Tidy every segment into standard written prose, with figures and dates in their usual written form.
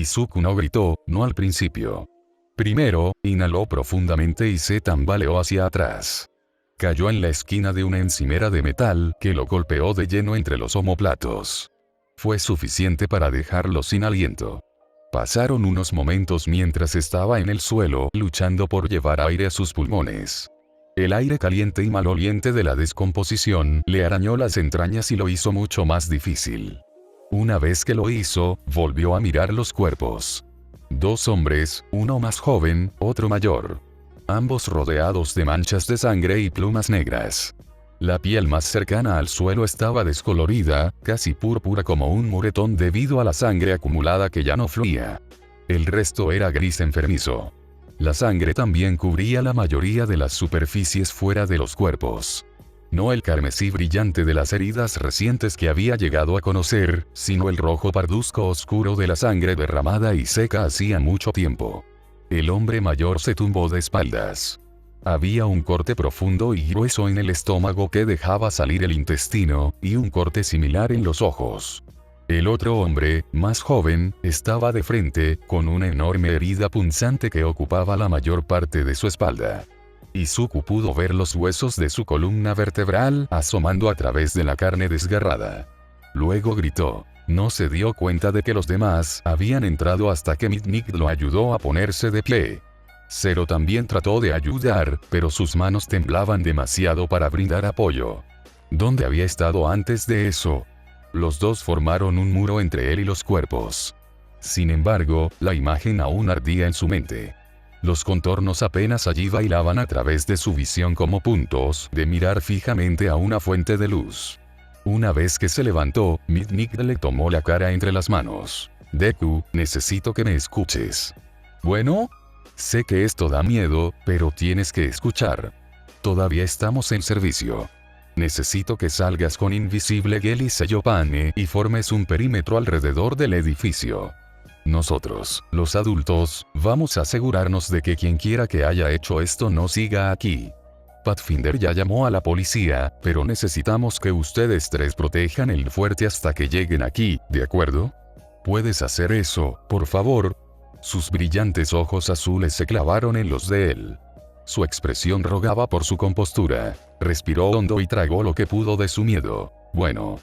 Izuku no gritó, no al principio. Primero, inhaló profundamente y se tambaleó hacia atrás. Cayó en la esquina de una encimera de metal que lo golpeó de lleno entre los omóplatos. Fue suficiente para dejarlo sin aliento. Pasaron unos momentos mientras estaba en el suelo luchando por llevar aire a sus pulmones. El aire caliente y maloliente de la descomposición le arañó las entrañas y lo hizo mucho más difícil. Una vez que lo hizo, volvió a mirar los cuerpos. Dos hombres, uno más joven, otro mayor. Ambos rodeados de manchas de sangre y plumas negras. La piel más cercana al suelo estaba descolorida, casi púrpura como un moretón debido a la sangre acumulada que ya no fluía. El resto era gris enfermizo. La sangre también cubría la mayoría de las superficies fuera de los cuerpos. No el carmesí brillante de las heridas recientes que había llegado a conocer, sino el rojo parduzco oscuro de la sangre derramada y seca hacía mucho tiempo. El hombre mayor se tumbó de espaldas. Había un corte profundo y grueso en el estómago que dejaba salir el intestino, y un corte similar en los ojos. El otro hombre, más joven, estaba de frente, con una enorme herida punzante que ocupaba la mayor parte de su espalda. Izuku pudo ver los huesos de su columna vertebral asomando a través de la carne desgarrada. Luego gritó. No se dio cuenta de que los demás habían entrado hasta que Mitnick lo ayudó a ponerse de pie. Zero también trató de ayudar, pero sus manos temblaban demasiado para brindar apoyo. ¿Dónde había estado antes de eso? Los dos formaron un muro entre él y los cuerpos. Sin embargo, la imagen aún ardía en su mente. Los contornos apenas allí bailaban a través de su visión como puntos de mirar fijamente a una fuente de luz. Una vez que se levantó, Mitnick le tomó la cara entre las manos. Deku, necesito que me escuches. Bueno, sé que esto da miedo, pero tienes que escuchar. Todavía estamos en servicio. Necesito que salgas con Invisible Girl y Seiyopane y formes un perímetro alrededor del edificio. Nosotros, los adultos, vamos a asegurarnos de que quien quiera que haya hecho esto no siga aquí. Pathfinder ya llamó a la policía, pero necesitamos que ustedes tres protejan el fuerte hasta que lleguen aquí, ¿de acuerdo? ¿Puedes hacer eso, por favor? Sus brillantes ojos azules se clavaron en los de él. Su expresión rogaba por su compostura. Respiró hondo y tragó lo que pudo de su miedo. Bueno.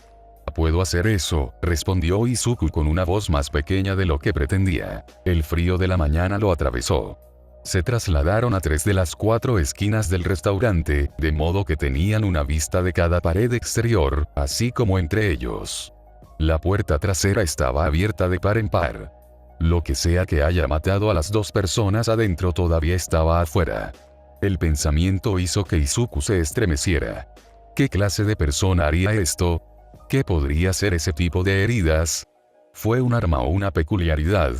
Puedo hacer eso, respondió Izuku con una voz más pequeña de lo que pretendía. El frío de la mañana lo atravesó. Se trasladaron a 3 de las 4 esquinas del restaurante, de modo que tenían una vista de cada pared exterior, así como entre ellos. La puerta trasera estaba abierta de par en par. Lo que sea que haya matado a las dos personas adentro todavía estaba afuera. El pensamiento hizo que Izuku se estremeciera. ¿Qué clase de persona haría esto? ¿Qué podría ser ese tipo de heridas? ¿Fue un arma o una peculiaridad?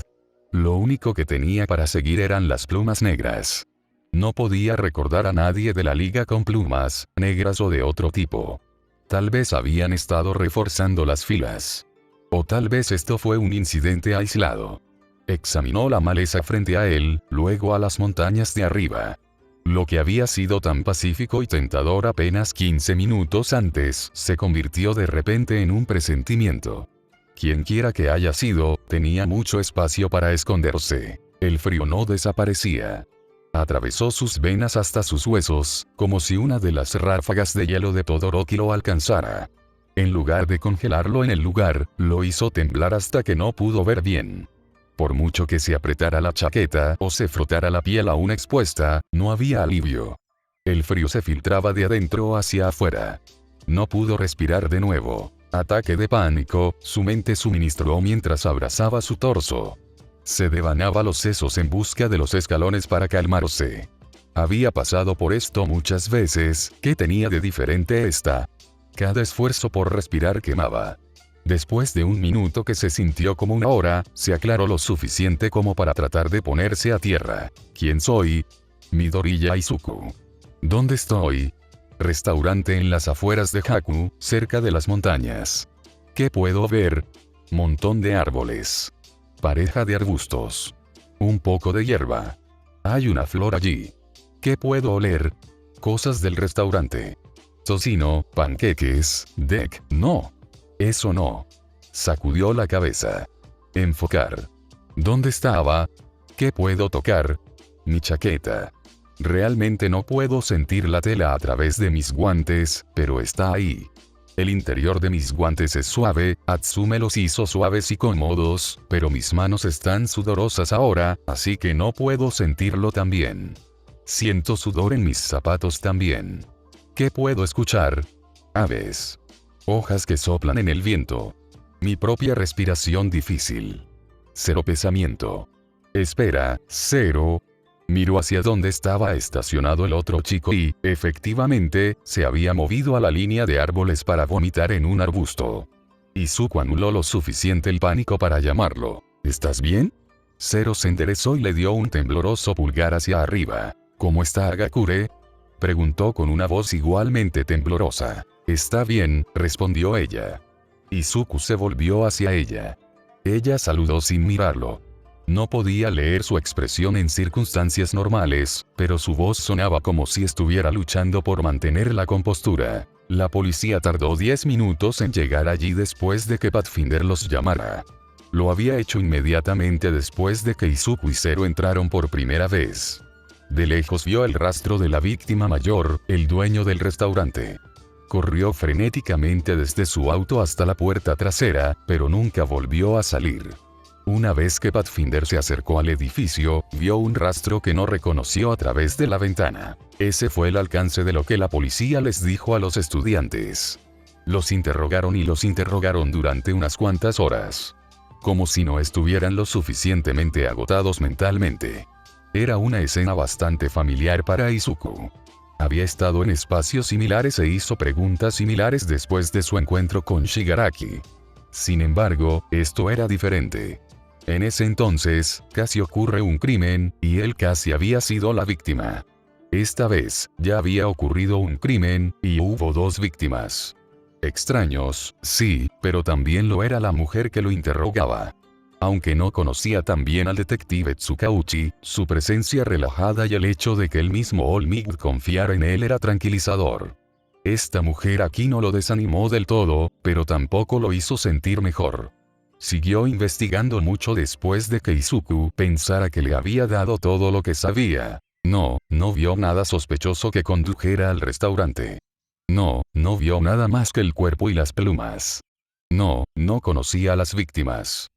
Lo único que tenía para seguir eran las plumas negras. No podía recordar a nadie de la liga con plumas negras o de otro tipo. Tal vez habían estado reforzando las filas. O tal vez esto fue un incidente aislado. Examinó la maleza frente a él, luego a las montañas de arriba. Lo que había sido tan pacífico y tentador apenas 15 minutos antes, se convirtió de repente en un presentimiento. Quienquiera que haya sido, tenía mucho espacio para esconderse. El frío no desaparecía. Atravesó sus venas hasta sus huesos, como si una de las ráfagas de hielo de Todoroki lo alcanzara. En lugar de congelarlo en el lugar, lo hizo temblar hasta que no pudo ver bien. Por mucho que se apretara la chaqueta o se frotara la piel aún expuesta, no había alivio. El frío se filtraba de adentro hacia afuera. No pudo respirar de nuevo. Ataque de pánico, su mente suministró mientras abrazaba su torso. Se devanaba los sesos en busca de los escalones para calmarse. Había pasado por esto muchas veces, ¿qué tenía de diferente esta? Cada esfuerzo por respirar quemaba. Después de un minuto que se sintió como una hora, se aclaró lo suficiente como para tratar de ponerse a tierra. ¿Quién soy? Midoriya Izuku. ¿Dónde estoy? Restaurante en las afueras de Haku, cerca de las montañas. ¿Qué puedo ver? Montón de árboles. Pareja de arbustos. Un poco de hierba. Hay una flor allí. ¿Qué puedo oler? Cosas del restaurante. Tocino, panqueques, deck, no. Eso no. Sacudió la cabeza. Enfocar. ¿Dónde estaba? ¿Qué puedo tocar? Mi chaqueta. Realmente no puedo sentir la tela a través de mis guantes, pero está ahí. El interior de mis guantes es suave, Atsume los hizo suaves y cómodos, pero mis manos están sudorosas ahora, así que no puedo sentirlo también. Siento sudor en mis zapatos también. ¿Qué puedo escuchar? Aves. Hojas que soplan en el viento. Mi propia respiración difícil. Cero pensamiento. Espera, cero. Miró hacia donde estaba estacionado el otro chico y, efectivamente, se había movido a la línea de árboles para vomitar en un arbusto. Izuku anuló lo suficiente el pánico para llamarlo. ¿Estás bien? Zero se enderezó y le dio un tembloroso pulgar hacia arriba. ¿Cómo está Hagakure? Preguntó con una voz igualmente temblorosa. Está bien, respondió ella. Izuku se volvió hacia ella. Ella saludó sin mirarlo. No podía leer su expresión en circunstancias normales, pero su voz sonaba como si estuviera luchando por mantener la compostura. La policía tardó 10 minutos en llegar allí después de que Pathfinder los llamara. Lo había hecho inmediatamente después de que Izuku y Zero entraron por primera vez. De lejos vio el rastro de la víctima mayor, el dueño del restaurante. Corrió frenéticamente desde su auto hasta la puerta trasera, pero nunca volvió a salir. Una vez que Pathfinder se acercó al edificio, vio un rastro que no reconoció a través de la ventana. Ese fue el alcance de lo que la policía les dijo a los estudiantes. Los interrogaron y los interrogaron durante unas cuantas horas. Como si no estuvieran lo suficientemente agotados mentalmente. Era una escena bastante familiar para Izuku. Había estado en espacios similares e hizo preguntas similares después de su encuentro con Shigaraki. Sin embargo, esto era diferente. En ese entonces, casi ocurre un crimen, y él casi había sido la víctima. Esta vez, ya había ocurrido un crimen, y hubo 2 víctimas. Extraños, sí, pero también lo era la mujer que lo interrogaba. Aunque no conocía tan bien al detective Tsukauchi, su presencia relajada y el hecho de que el mismo Olmig confiara en él era tranquilizador. Esta mujer aquí no lo desanimó del todo, pero tampoco lo hizo sentir mejor. Siguió investigando mucho después de que Izuku pensara que le había dado todo lo que sabía. No vio nada sospechoso que condujera al restaurante. No vio nada más que el cuerpo y las plumas. No conocía a las víctimas.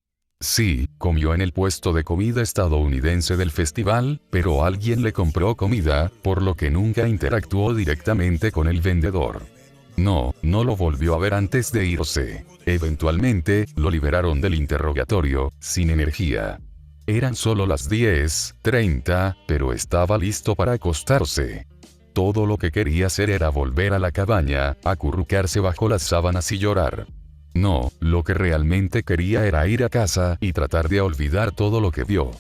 Sí, comió en el puesto de comida estadounidense del festival, pero alguien le compró comida, por lo que nunca interactuó directamente con el vendedor. No lo volvió a ver antes de irse. Eventualmente, lo liberaron del interrogatorio, sin energía. Eran solo las 10:30, pero estaba listo para acostarse. Todo lo que quería hacer era volver a la cabaña, acurrucarse bajo las sábanas y llorar. Lo que realmente quería era ir a casa y tratar de olvidar todo lo que vio.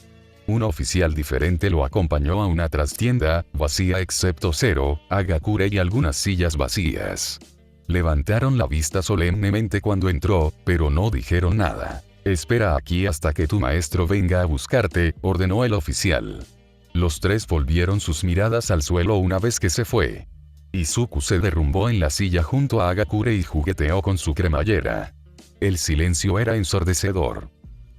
Un oficial diferente lo acompañó a una trastienda, vacía excepto Zero, Hagakure y algunas sillas vacías. Levantaron la vista solemnemente cuando entró, pero no dijeron nada. Espera aquí hasta que tu maestro venga a buscarte, ordenó el oficial. Los 3 volvieron sus miradas al suelo una vez que se fue. Izuku se derrumbó en la silla junto a Hagakure y jugueteó con su cremallera. El silencio era ensordecedor.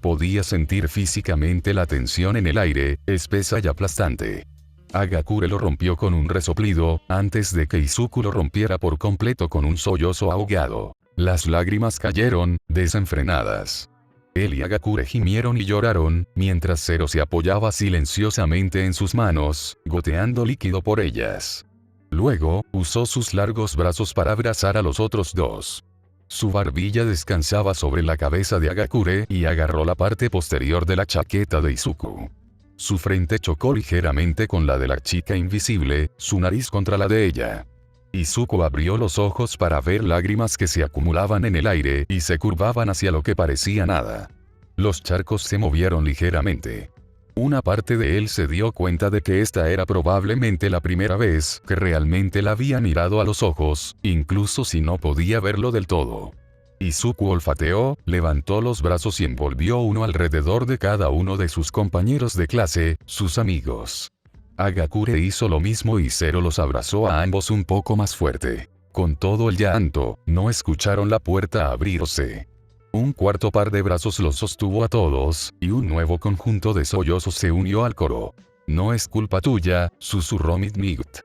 Podía sentir físicamente la tensión en el aire, espesa y aplastante. Hagakure lo rompió con un resoplido, antes de que Izuku lo rompiera por completo con un sollozo ahogado. Las lágrimas cayeron, desenfrenadas. Él y Hagakure gimieron y lloraron, mientras Zero se apoyaba silenciosamente en sus manos, goteando líquido por ellas. Luego, usó sus largos brazos para abrazar a los otros 2. Su barbilla descansaba sobre la cabeza de Hagakure y agarró la parte posterior de la chaqueta de Izuku. Su frente chocó ligeramente con la de la chica invisible, su nariz contra la de ella. Izuku abrió los ojos para ver lágrimas que se acumulaban en el aire y se curvaban hacia lo que parecía nada. Los charcos se movieron ligeramente. Una parte de él se dio cuenta de que esta era probablemente la primera vez que realmente la había mirado a los ojos, incluso si no podía verlo del todo. Izuku olfateó, levantó los brazos y envolvió uno alrededor de cada uno de sus compañeros de clase, sus amigos. Hagakure hizo lo mismo y Zero los abrazó a ambos un poco más fuerte. Con todo el llanto, no escucharon la puerta abrirse. Un cuarto par de brazos los sostuvo a todos, y un nuevo conjunto de sollozos se unió al coro. No es culpa tuya, susurró Midnight.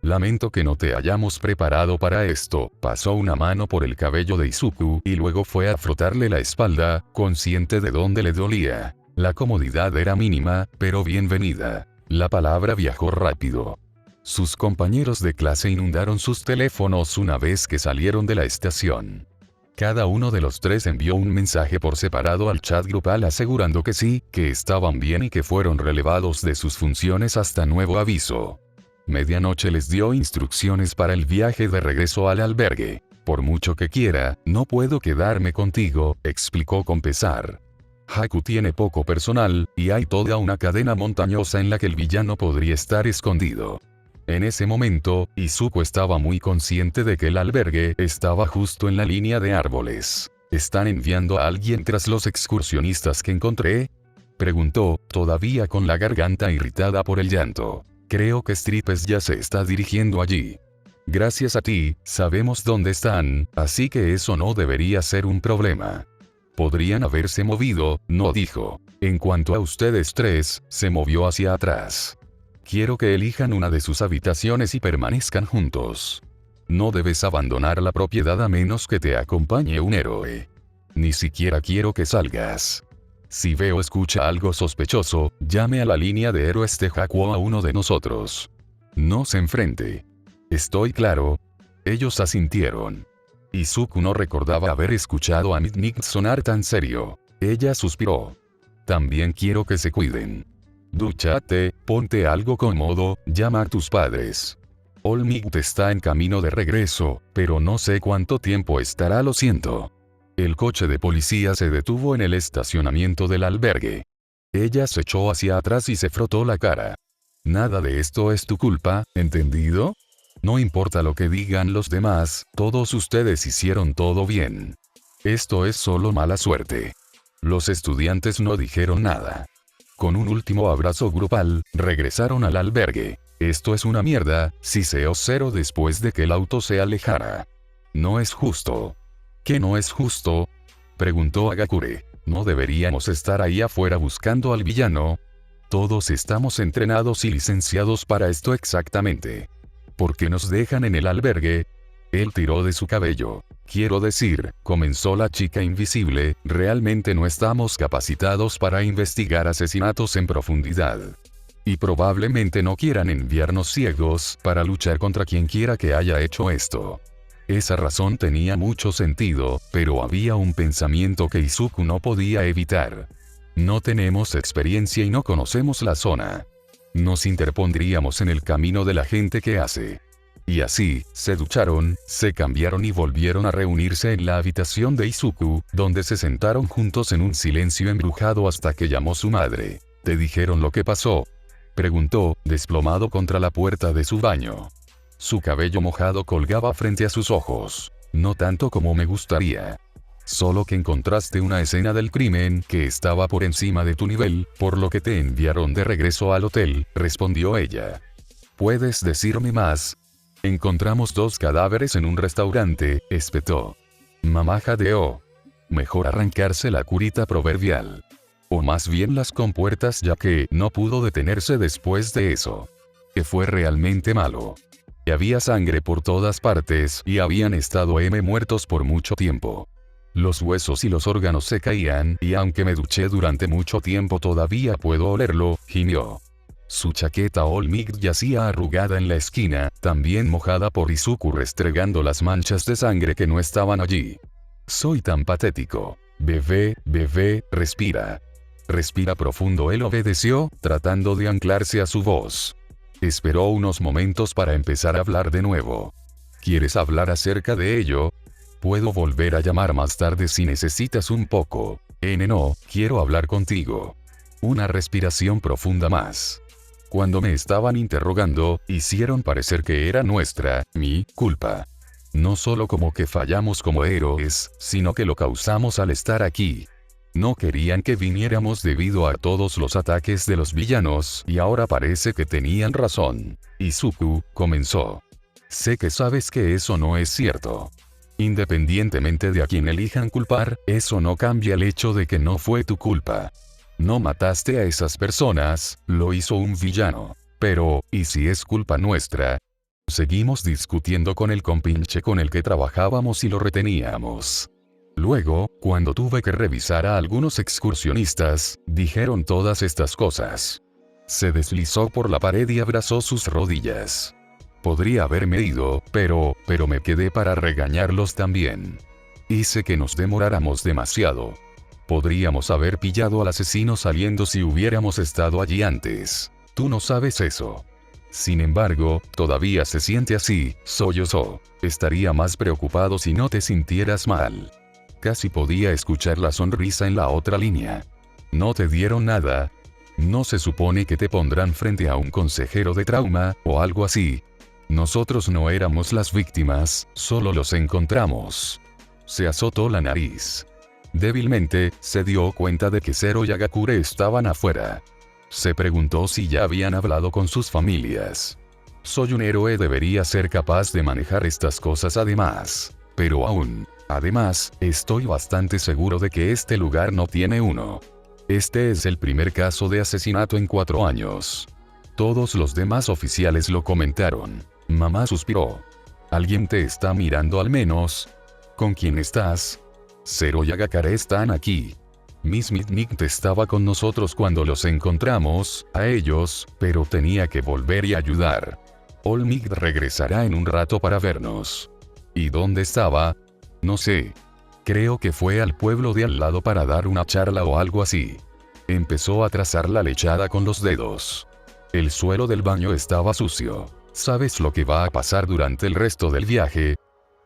Lamento que no te hayamos preparado para esto. Pasó una mano por el cabello de Izuku y luego fue a frotarle la espalda, consciente de dónde le dolía. La comodidad era mínima, pero bienvenida. La palabra viajó rápido. Sus compañeros de clase inundaron sus teléfonos una vez que salieron de la estación. Cada uno de los tres envió un mensaje por separado al chat grupal asegurando que sí, que estaban bien y que fueron relevados de sus funciones hasta nuevo aviso. Medianoche les dio instrucciones para el viaje de regreso al albergue. Por mucho que quiera, no puedo quedarme contigo, explicó con pesar. Haku tiene poco personal, y hay toda una cadena montañosa en la que el villano podría estar escondido. En ese momento, Izuku estaba muy consciente de que el albergue estaba justo en la línea de árboles. ¿Están enviando a alguien tras los excursionistas que encontré?, preguntó, todavía con la garganta irritada por el llanto. Creo que Stripes ya se está dirigiendo allí. Gracias a ti, sabemos dónde están, así que eso no debería ser un problema. Podrían haberse movido, no dijo. En cuanto a ustedes tres, se movió hacia atrás. Quiero que elijan una de sus habitaciones y permanezcan juntos. No debes abandonar la propiedad a menos que te acompañe un héroe. Ni siquiera quiero que salgas. Si veo o escucha algo sospechoso, llame a la línea de héroes de Haku a uno de nosotros. No se enfrente. ¿Estoy claro? Ellos asintieron. Izuku no recordaba haber escuchado a Midnight sonar tan serio. Ella suspiró. También quiero que se cuiden. Dúchate, ponte algo cómodo, llama a tus padres. All-Might está en camino de regreso, pero no sé cuánto tiempo estará, lo siento. El coche de policía se detuvo en el estacionamiento del albergue. Ella se echó hacia atrás y se frotó la cara. Nada de esto es tu culpa, ¿entendido? No importa lo que digan los demás, todos ustedes hicieron todo bien. Esto es solo mala suerte. Los estudiantes no dijeron nada. Con un último abrazo grupal, regresaron al albergue. Esto es una mierda, siseo Zero después de que el auto se alejara. No es justo. ¿Qué no es justo?, preguntó Agakure. ¿No deberíamos estar ahí afuera buscando al villano? Todos estamos entrenados y licenciados para esto exactamente. ¿Por qué nos dejan en el albergue? Él tiró de su cabello. Quiero decir, comenzó la chica invisible, realmente no estamos capacitados para investigar asesinatos en profundidad. Y probablemente no quieran enviarnos ciegos para luchar contra quien quiera que haya hecho esto. Esa razón tenía mucho sentido, pero había un pensamiento que Izuku no podía evitar. No tenemos experiencia y no conocemos la zona. Nos interpondríamos en el camino de la gente que hace. Y así, se ducharon, se cambiaron y volvieron a reunirse en la habitación de Izuku, donde se sentaron juntos en un silencio embrujado hasta que llamó su madre. ¿Te dijeron lo que pasó?, preguntó, desplomado contra la puerta de su baño. Su cabello mojado colgaba frente a sus ojos. No tanto como me gustaría. Solo que encontraste una escena del crimen que estaba por encima de tu nivel, por lo que te enviaron de regreso al hotel, respondió ella. ¿Puedes decirme más? Encontramos 2 cadáveres en un restaurante, espetó. Mamá jadeó. Mejor arrancarse la curita proverbial. O más bien las compuertas, ya que no pudo detenerse después de eso. Que fue realmente malo. Había sangre por todas partes y habían estado muertos por mucho tiempo. Los huesos y los órganos se caían y aunque me duché durante mucho tiempo todavía puedo olerlo, gimió. Su chaqueta All-Might yacía arrugada en la esquina, también mojada por Izuku restregando las manchas de sangre que no estaban allí. Soy tan patético. Bebé, respira. Respira profundo. Él obedeció, tratando de anclarse a su voz. Esperó unos momentos para empezar a hablar de nuevo. ¿Quieres hablar acerca de ello? Puedo volver a llamar más tarde si necesitas un poco. No, quiero hablar contigo. Una respiración profunda más. Cuando me estaban interrogando, hicieron parecer que era mi culpa. No solo como que fallamos como héroes, sino que lo causamos al estar aquí. No querían que viniéramos debido a todos los ataques de los villanos y ahora parece que tenían razón. Izuku comenzó. Sé que sabes que eso no es cierto. Independientemente de a quien elijan culpar, eso no cambia el hecho de que no fue tu culpa. No mataste a esas personas, lo hizo un villano. Pero, ¿y si es culpa nuestra? Seguimos discutiendo con el compinche con el que trabajábamos y lo reteníamos. Luego, cuando tuve que revisar a algunos excursionistas, dijeron todas estas cosas. Se deslizó por la pared y abrazó sus rodillas. Podría haberme ido, pero me quedé para regañarlos también. Hice que nos demoráramos demasiado. Podríamos haber pillado al asesino saliendo si hubiéramos estado allí antes. Tú no sabes eso. Sin embargo, todavía se siente así, sollozó. Estaría más preocupado si no te sintieras mal. Casi podía escuchar la sonrisa en la otra línea. ¿No te dieron nada? ¿No se supone que te pondrán frente a un consejero de trauma, o algo así? Nosotros no éramos las víctimas, solo los encontramos. Se azotó la nariz. Débilmente, se dio cuenta de que Zero y Agakure estaban afuera. Se preguntó si ya habían hablado con sus familias. Soy un héroe, debería ser capaz de manejar estas cosas además. Pero además, estoy bastante seguro de que este lugar no tiene uno. Este es el primer caso de asesinato en 4 años. Todos los demás oficiales lo comentaron. Mamá suspiró. ¿Alguien te está mirando al menos? ¿Con quién estás? Zero y Agakure están aquí. Miss Mitnick estaba con nosotros cuando los encontramos, a ellos, pero tenía que volver y ayudar. Olmig regresará en un rato para vernos. ¿Y dónde estaba? No sé. Creo que fue al pueblo de al lado para dar una charla o algo así. Empezó a trazar la lechada con los dedos. El suelo del baño estaba sucio. ¿Sabes lo que va a pasar durante el resto del viaje?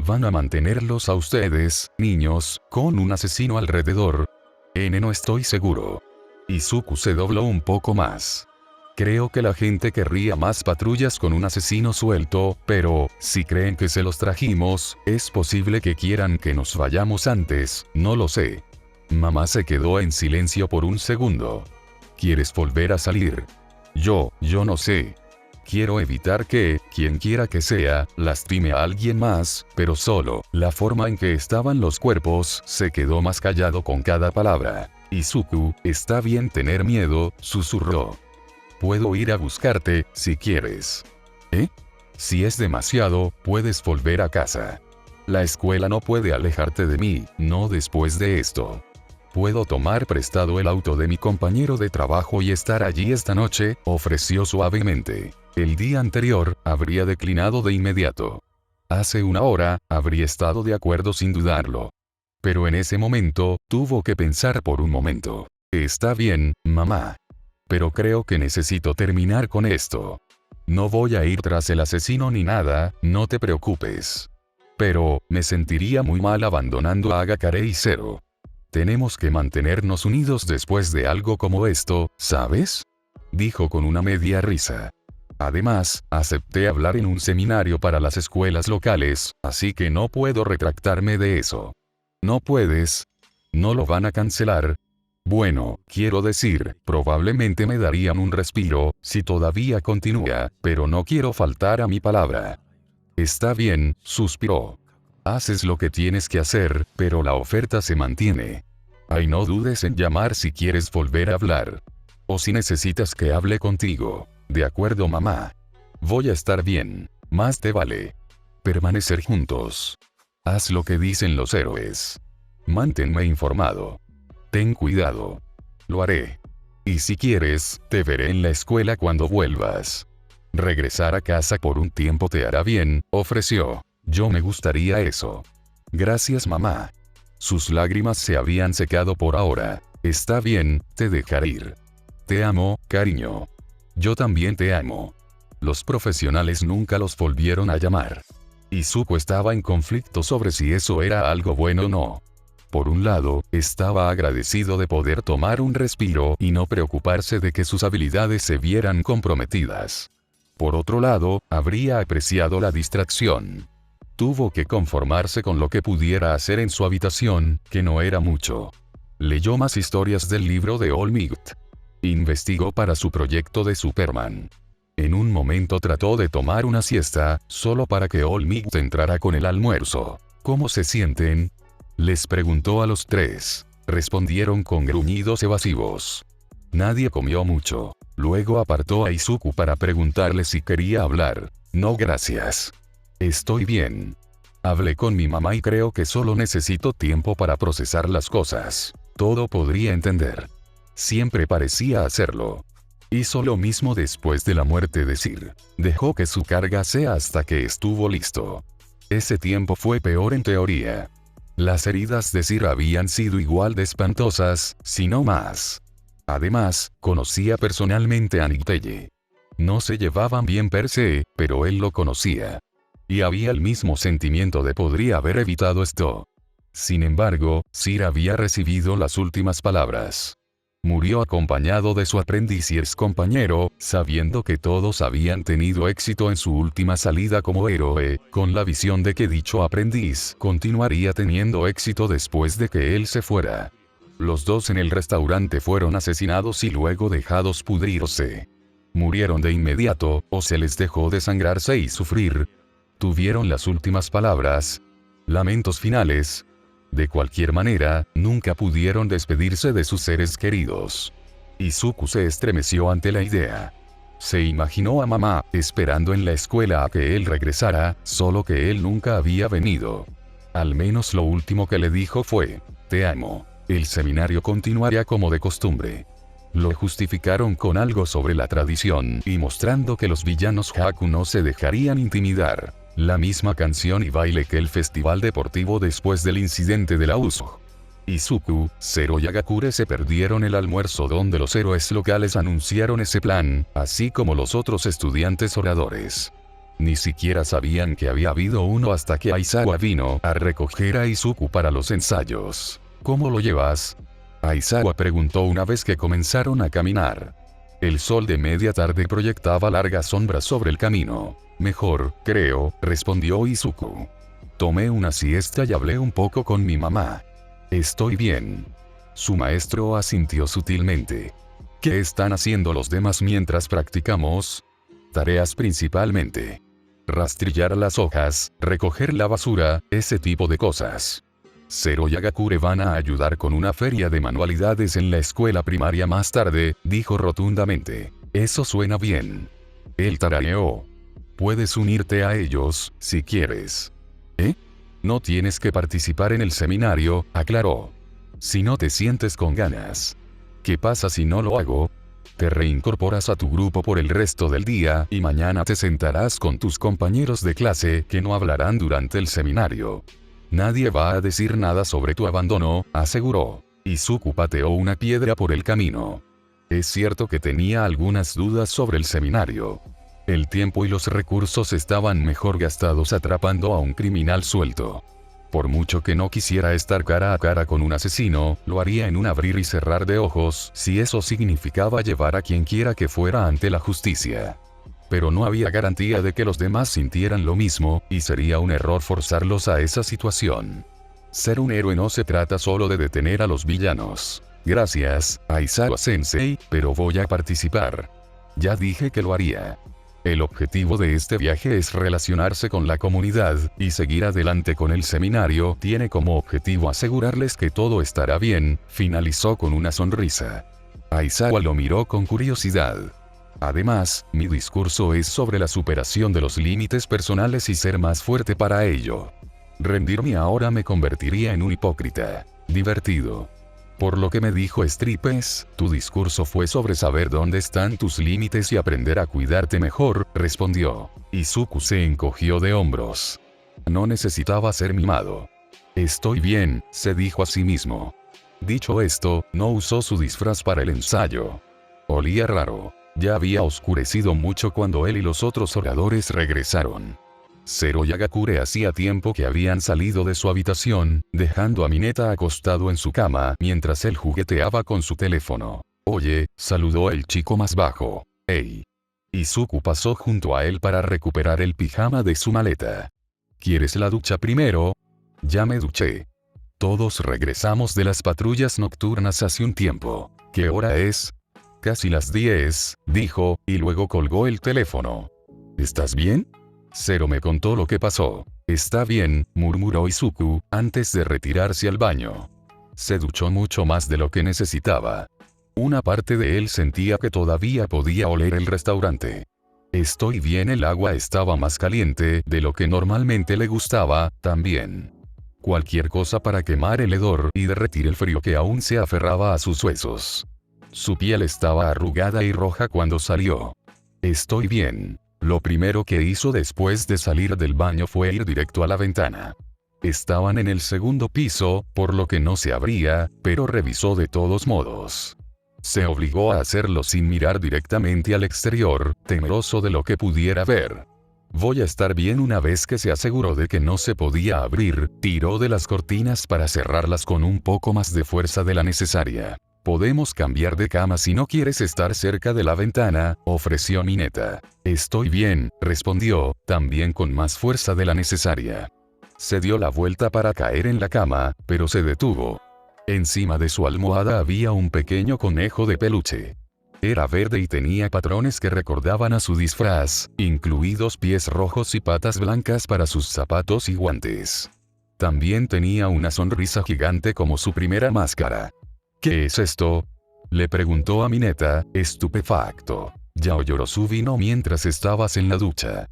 Van a mantenerlos a ustedes, niños, con un asesino alrededor. No estoy seguro. Izuku se dobló un poco más. Creo que la gente querría más patrullas con un asesino suelto, pero, si creen que se los trajimos, es posible que quieran que nos vayamos antes, no lo sé. Mamá se quedó en silencio por un segundo. ¿Quieres volver a salir? Yo no sé. Quiero evitar que, quien quiera que sea, lastime a alguien más, pero solo. La forma en que estaban los cuerpos, se quedó más callado con cada palabra. Izuku, está bien tener miedo, susurró. Puedo ir a buscarte, si quieres. Si es demasiado, puedes volver a casa. La escuela no puede alejarte de mí, no después de esto. Puedo tomar prestado el auto de mi compañero de trabajo y estar allí esta noche, ofreció suavemente. El día anterior, habría declinado de inmediato. Hace una hora, habría estado de acuerdo sin dudarlo. Pero en ese momento, tuvo que pensar por un momento. Está bien, mamá. Pero creo que necesito terminar con esto. No voy a ir tras el asesino ni nada, no te preocupes. Pero, me sentiría muy mal abandonando a Agakure y Zero. Tenemos que mantenernos unidos después de algo como esto, ¿sabes? Dijo con una media risa. Además, acepté hablar en un seminario para las escuelas locales, así que no puedo retractarme de eso. ¿No puedes? ¿No lo van a cancelar? Bueno, quiero decir, probablemente me darían un respiro, si todavía continúa, pero no quiero faltar a mi palabra. Está bien, suspiró. Haces lo que tienes que hacer, pero la oferta se mantiene. No dudes en llamar si quieres volver a hablar. O si necesitas que hable contigo. De acuerdo, mamá. Voy a estar bien. Más te vale permanecer juntos. Haz lo que dicen los héroes. Manténme informado. Ten cuidado. Lo haré. Y si quieres, te veré en la escuela cuando vuelvas. Regresar a casa por un tiempo te hará bien, ofreció. Yo me gustaría eso. Gracias, mamá. Sus lágrimas se habían secado por ahora. Está bien, te dejaré ir. Te amo, cariño. Yo también te amo. Los profesionales nunca los volvieron a llamar. Izuku estaba en conflicto sobre si eso era algo bueno o no. Por un lado, estaba agradecido de poder tomar un respiro y no preocuparse de que sus habilidades se vieran comprometidas. Por otro lado, habría apreciado la distracción. Tuvo que conformarse con lo que pudiera hacer en su habitación, que no era mucho. Leyó más historias del libro de All Might. Investigó para su proyecto de Superman. En un momento trató de tomar una siesta, solo para que All Might entrara con el almuerzo. ¿Cómo se sienten?, les preguntó a los tres. Respondieron con gruñidos evasivos. Nadie comió mucho. Luego apartó a Izuku para preguntarle si quería hablar. No, gracias. Estoy bien. Hablé con mi mamá y creo que solo necesito tiempo para procesar las cosas. Todo podría entender. Siempre parecía hacerlo. Hizo lo mismo después de la muerte de Sir. Dejó que su carga sea hasta que estuvo listo. Ese tiempo fue peor en teoría. Las heridas de Sir habían sido igual de espantosas, si no más. Además, conocía personalmente a Nicteye. No se llevaban bien per se, pero él lo conocía. Y había el mismo sentimiento de podría haber evitado esto. Sin embargo, Sir había recibido las últimas palabras. Murió acompañado de su aprendiz y ex compañero, sabiendo que todos habían tenido éxito en su última salida como héroe, con la visión de que dicho aprendiz continuaría teniendo éxito después de que él se fuera. Los dos en el restaurante fueron asesinados y luego dejados pudrirse. Murieron de inmediato, o se les dejó desangrarse y sufrir. Tuvieron las últimas palabras. Lamentos finales. De cualquier manera, nunca pudieron despedirse de sus seres queridos. Izuku se estremeció ante la idea. Se imaginó a mamá, esperando en la escuela a que él regresara, solo que él nunca había venido. Al menos lo último que le dijo fue, «Te amo». El seminario continuaría como de costumbre. Lo justificaron con algo sobre la tradición y mostrando que los villanos Haku no se dejarían intimidar. La misma canción y baile que el festival deportivo después del incidente de la Uso. Izuku, Zero y Agakure se perdieron el almuerzo donde los héroes locales anunciaron ese plan, así como los otros estudiantes oradores. Ni siquiera sabían que había habido uno hasta que Aizawa vino a recoger a Izuku para los ensayos. ¿Cómo lo llevas?, Aizawa preguntó una vez que comenzaron a caminar. El sol de media tarde proyectaba largas sombras sobre el camino. Mejor, creo, respondió Izuku. Tomé una siesta y hablé un poco con mi mamá. Estoy bien. Su maestro asintió sutilmente. ¿Qué están haciendo los demás mientras practicamos? Tareas principalmente. Rastrillar las hojas, recoger la basura, ese tipo de cosas. Zero y Agakure van a ayudar con una feria de manualidades en la escuela primaria más tarde, dijo rotundamente. Eso suena bien. Él tarareó. Puedes unirte a ellos, si quieres. ¿Eh? No tienes que participar en el seminario, aclaró. Si no te sientes con ganas. ¿Qué pasa si no lo hago? Te reincorporas a tu grupo por el resto del día y mañana te sentarás con tus compañeros de clase que no hablarán durante el seminario. Nadie va a decir nada sobre tu abandono, aseguró. Izuku pateó una piedra por el camino. Es cierto que tenía algunas dudas sobre el seminario. El tiempo y los recursos estaban mejor gastados atrapando a un criminal suelto. Por mucho que no quisiera estar cara a cara con un asesino, lo haría en un abrir y cerrar de ojos, si eso significaba llevar a quien quiera que fuera ante la justicia. Pero no había garantía de que los demás sintieran lo mismo, y sería un error forzarlos a esa situación. Ser un héroe no se trata solo de detener a los villanos. Gracias, Aizawa-sensei, pero voy a participar. Ya dije que lo haría. El objetivo de este viaje es relacionarse con la comunidad, y seguir adelante con el seminario tiene como objetivo asegurarles que todo estará bien, finalizó con una sonrisa. Aizawa lo miró con curiosidad. Además, mi discurso es sobre la superación de los límites personales y ser más fuerte para ello. Rendirme ahora me convertiría en un hipócrita. Divertido. Por lo que me dijo Stripes, tu discurso fue sobre saber dónde están tus límites y aprender a cuidarte mejor, respondió. Izuku se encogió de hombros. No necesitaba ser mimado. Estoy bien, se dijo a sí mismo. Dicho esto, no usó su disfraz para el ensayo. Olía raro. Ya había oscurecido mucho cuando él y los otros oradores regresaron. Zero y Agakure hacía tiempo que habían salido de su habitación, dejando a Mineta acostado en su cama mientras él jugueteaba con su teléfono. Oye, saludó el chico más bajo. Hey. Izuku pasó junto a él para recuperar el pijama de su maleta. ¿Quieres la ducha primero? Ya me duché. Todos regresamos de las patrullas nocturnas hace un tiempo. ¿Qué hora es? Casi las 10, dijo, y luego colgó el teléfono. ¿Estás bien? Zero me contó lo que pasó. Está bien, murmuró Izuku, antes de retirarse al baño. Se duchó mucho más de lo que necesitaba. Una parte de él sentía que todavía podía oler el restaurante. Estoy bien, el agua estaba más caliente de lo que normalmente le gustaba, también. Cualquier cosa para quemar el hedor y derretir el frío que aún se aferraba a sus huesos. Su piel estaba arrugada y roja cuando salió. Estoy bien. Lo primero que hizo después de salir del baño fue ir directo a la ventana. Estaban en el segundo piso, por lo que no se abría, pero revisó de todos modos. Se obligó a hacerlo sin mirar directamente al exterior, temeroso de lo que pudiera ver. Voy a estar bien. Una vez que se aseguró de que no se podía abrir, tiró de las cortinas para cerrarlas con un poco más de fuerza de la necesaria. Podemos cambiar de cama si no quieres estar cerca de la ventana, ofreció Mineta. Estoy bien, respondió, también con más fuerza de la necesaria. Se dio la vuelta para caer en la cama, pero se detuvo. Encima de su almohada había un pequeño conejo de peluche. Era verde y tenía patrones que recordaban a su disfraz, incluidos pies rojos y patas blancas para sus zapatos y guantes. También tenía una sonrisa gigante como su primera máscara. ¿Qué es esto?, le preguntó a Mineta, estupefacto. Yaoyorozu vino mientras estabas en la ducha.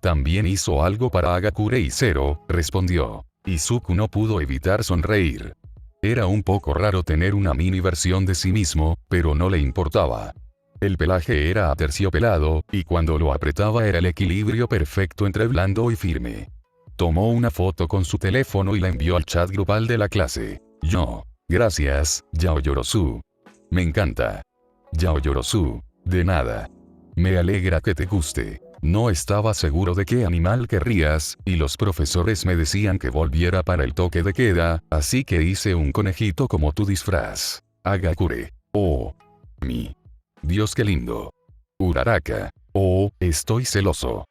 También hizo algo para Hagakure y Zero, respondió. Izuku no pudo evitar sonreír. Era un poco raro tener una mini versión de sí mismo, pero no le importaba. El pelaje era aterciopelado, y cuando lo apretaba era el equilibrio perfecto entre blando y firme. Tomó una foto con su teléfono y la envió al chat grupal de la clase. Gracias, Yaoyorozu. Me encanta. Yaoyorozu, de nada. Me alegra que te guste. No estaba seguro de qué animal querrías, y los profesores me decían que volviera para el toque de queda, así que hice un conejito como tu disfraz. Hagakure. Oh. Dios, qué lindo. Uraraka. Oh, estoy celoso.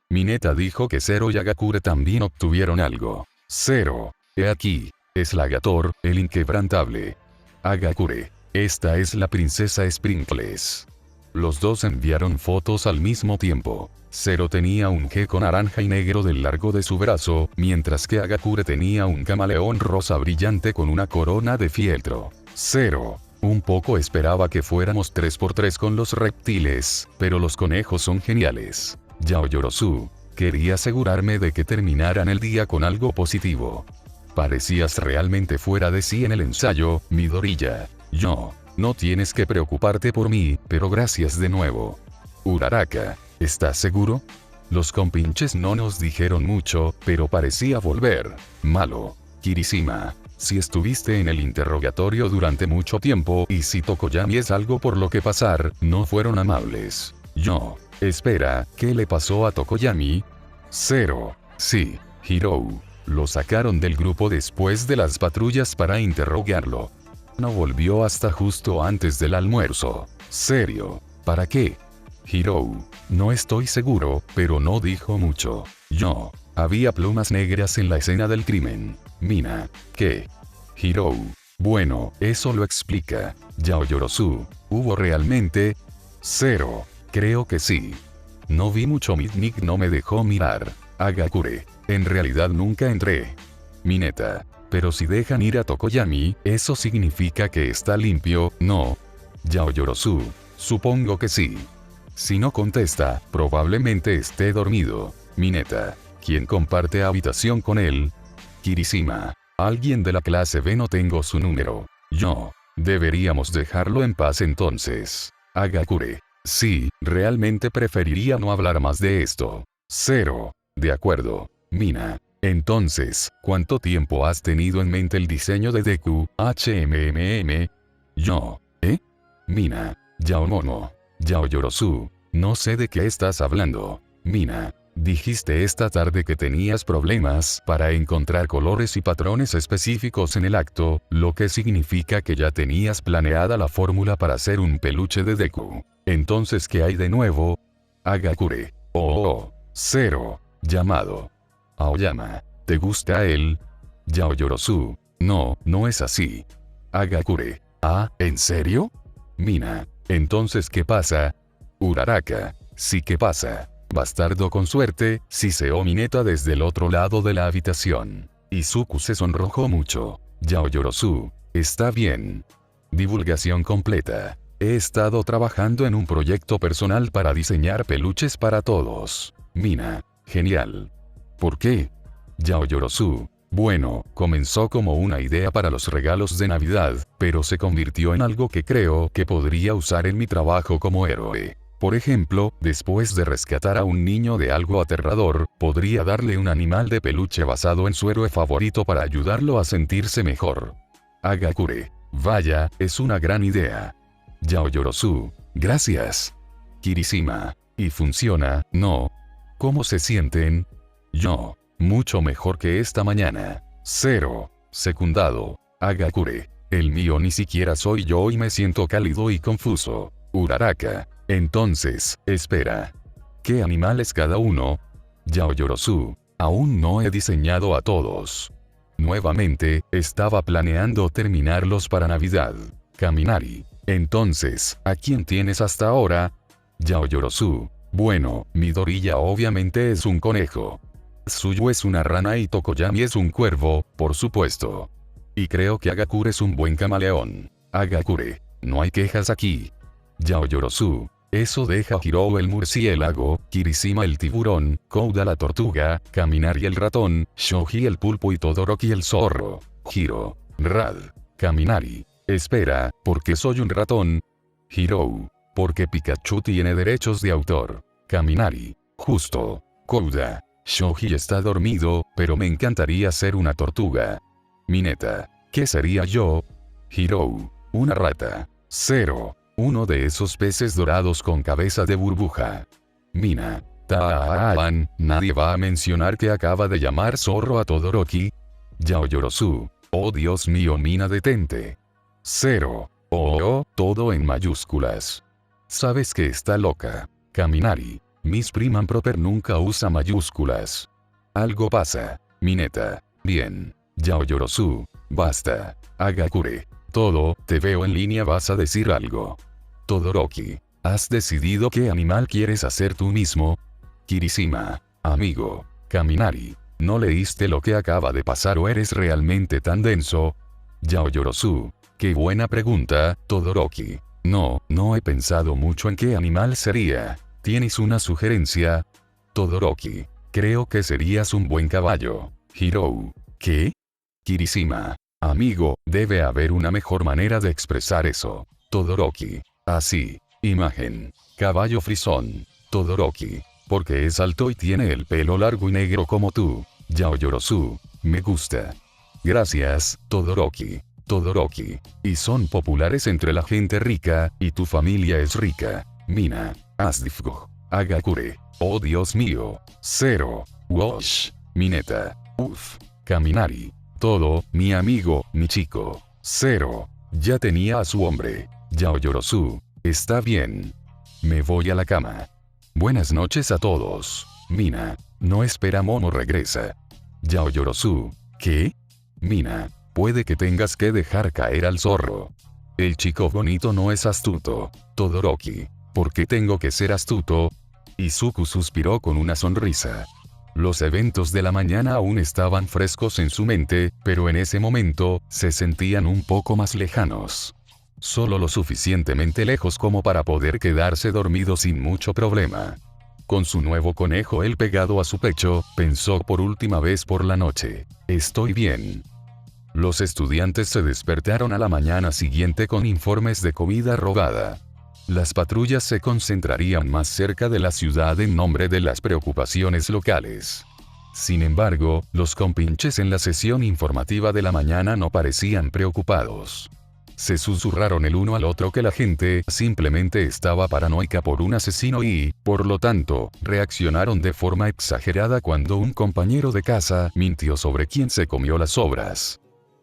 Mineta dijo que Zero y Hagakure también obtuvieron algo. Zero. He aquí. Es Lagator, el inquebrantable. Hagakure. Esta es la princesa Sprinkles. Los dos enviaron fotos al mismo tiempo. Zero tenía un gecko naranja y negro del largo de su brazo, mientras que Hagakure tenía un camaleón rosa brillante con una corona de fieltro. Zero. Un poco esperaba que fuéramos 3x3 con los reptiles, pero los conejos son geniales. Yaoyorozu. Quería asegurarme de que terminaran el día con algo positivo. Parecías realmente fuera de sí en el ensayo, Midoriya. No tienes que preocuparte por mí, pero gracias de nuevo. Uraraka, ¿estás seguro? Los compinches no nos dijeron mucho, pero parecía volver malo. Kirishima, si estuviste en el interrogatorio durante mucho tiempo y si Tokoyami es algo por lo que pasar, no fueron amables. Espera, ¿qué le pasó a Tokoyami? Zero. Sí, Hirou. Lo sacaron del grupo después de las patrullas para interrogarlo. No volvió hasta justo antes del almuerzo. ¿Serio? ¿Para qué? Hirou. No estoy seguro, pero no dijo mucho. Había plumas negras en la escena del crimen. Mina. ¿Qué? Hirou. Bueno, eso lo explica. Yaoyorozu. ¿Hubo realmente? Zero. Creo que sí. No vi mucho. Midnick no me dejó mirar. Hagakure. En realidad nunca entré. Mineta. Pero si dejan ir a Tokoyami, eso significa que está limpio, ¿no? Yaoyorozu. Supongo que sí. Si no contesta, probablemente esté dormido. Mineta. ¿Quién comparte habitación con él? Kirishima. Alguien de la clase B. No tengo su número. Deberíamos dejarlo en paz entonces. Hagakure. Sí, realmente preferiría no hablar más de esto. Zero. De acuerdo. Mina. Entonces, ¿cuánto tiempo has tenido en mente el diseño de Deku, HMMM? Mina. Yaomomo. Yaoyorozu. No sé de qué estás hablando. Mina. Dijiste esta tarde que tenías problemas para encontrar colores y patrones específicos en el acto, lo que significa que ya tenías planeada la fórmula para hacer un peluche de Deku. Entonces, ¿qué hay de nuevo? Hagakure. Zero. Llamado. Aoyama. ¿Te gusta él? Yaoyorozu. No es así. Hagakure. Ah, ¿en serio? Mina. Entonces, ¿qué pasa? Uraraka. Sí, ¿qué pasa? bastardo con suerte, siseó Mineta desde el otro lado de la habitación. Izuku se sonrojó mucho. Yaoyorozu, está bien. Divulgación completa. He estado trabajando en un proyecto personal para diseñar peluches para todos. Mina, genial. ¿Por qué? Yaoyorozu, bueno, comenzó como una idea para los regalos de Navidad, pero se convirtió en algo que creo que podría usar en mi trabajo como héroe. Por ejemplo, después de rescatar a un niño de algo aterrador, podría darle un animal de peluche basado en su héroe favorito para ayudarlo a sentirse mejor. Hagakure. Vaya, es una gran idea. Yaoyorozu. Gracias. Kirishima. ¿Y funciona, no? ¿Cómo se sienten? Yo. Mucho mejor que esta mañana. 0. Secundado. Hagakure. El mío ni siquiera soy yo y me siento cálido y confuso. Uraraka. Entonces, espera. ¿Qué animales cada uno? Yaoyorozu. Aún no he diseñado a todos. Nuevamente, estaba planeando terminarlos para Navidad. Kaminari. Entonces, ¿a quién tienes hasta ahora? Yaoyorozu. Bueno, Midoriya obviamente es un conejo. Tsuyu es una rana y Tokoyami es un cuervo, por supuesto. Y creo que Hagakure es un buen camaleón. Hagakure. No hay quejas aquí. Yaoyorozu. Eso deja a Hirou el murciélago, Kirishima el tiburón, Kouda la tortuga, Kaminari el ratón, Shoji el pulpo y Todoroki el zorro. Hiro. Rad. Kaminari. Espera, ¿por qué soy un ratón? Hirou. Porque Pikachu tiene derechos de autor. Kaminari. Justo. Kouda. Shoji está dormido, pero me encantaría ser una tortuga. Mineta. ¿Qué sería yo? Hirou. Una rata. 0. Uno de esos peces dorados con cabeza de burbuja. Mina. Taan, nadie va a mencionar que acaba de llamar zorro a Todoroki. Yaoyorozu. Oh Dios mío, Mina, detente. 0. Oh, todo en mayúsculas. Sabes que está loca. Kaminari. Miss Prima Proper nunca usa mayúsculas. Algo pasa. Mineta. Bien. Yaoyorozu. Basta. Hagakure. Todo, te veo en línea, vas a decir algo. Todoroki. ¿Has decidido qué animal quieres hacer tú mismo? Kirishima. Amigo. Kaminari. ¿No leíste lo que acaba de pasar o eres realmente tan denso? Yaoyorozu. Qué buena pregunta, Todoroki. No he pensado mucho en qué animal sería. ¿Tienes una sugerencia? Todoroki. Creo que serías un buen caballo. Hirou. ¿Qué? Kirishima. Amigo, debe haber una mejor manera de expresar eso. Todoroki. Así. Imagen. Caballo frisón. Todoroki. Porque es alto y tiene el pelo largo y negro como tú. Yaoyorozu. Me gusta. Gracias, Todoroki. Todoroki. Y son populares entre la gente rica, y tu familia es rica. Mina. Asdifgo. Hagakure. Oh Dios mío. 0. Wash. Mineta. Uf. Kaminari. Todo, mi amigo, mi chico. 0. Ya tenía a su hombre. Yaoyorozu. Está bien. Me voy a la cama. Buenas noches a todos. Mina. No espera, Momo regresa. Yaoyorozu. ¿Qué? Mina. Puede que tengas que dejar caer al zorro. El chico bonito no es astuto. Todoroki. ¿Por qué tengo que ser astuto? Izuku suspiró con una sonrisa. Los eventos de la mañana aún estaban frescos en su mente, pero en ese momento, se sentían un poco más lejanos. Solo lo suficientemente lejos como para poder quedarse dormido sin mucho problema. Con su nuevo conejo él pegado a su pecho, pensó por última vez por la noche. Estoy bien. Los estudiantes se despertaron a la mañana siguiente con informes de comida robada. Las patrullas se concentrarían más cerca de la ciudad en nombre de las preocupaciones locales. Sin embargo, los compinches en la sesión informativa de la mañana no parecían preocupados. Se susurraron el uno al otro que la gente simplemente estaba paranoica por un asesino y, por lo tanto, reaccionaron de forma exagerada cuando un compañero de casa mintió sobre quién se comió las sobras.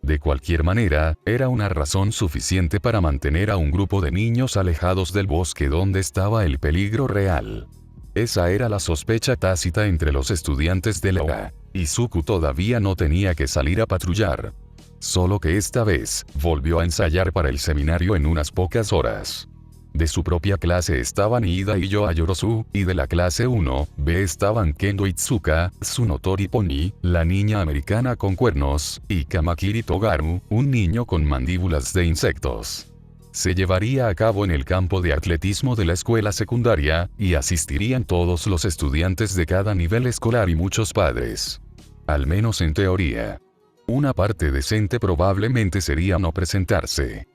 De cualquier manera, era una razón suficiente para mantener a un grupo de niños alejados del bosque donde estaba el peligro real. Esa era la sospecha tácita entre los estudiantes de la UA. Izuku todavía no tenía que salir a patrullar. Solo que esta vez, volvió a ensayar para el seminario en unas pocas horas. De su propia clase estaban Ida y Yoa Yorosu, y de la clase 1B estaban Kendo Itsuka, Tsunotori Pony, la niña americana con cuernos, y Kamakiri Togaru, un niño con mandíbulas de insectos. Se llevaría a cabo en el campo de atletismo de la escuela secundaria, y asistirían todos los estudiantes de cada nivel escolar y muchos padres. Al menos en teoría. Una parte decente probablemente sería no presentarse.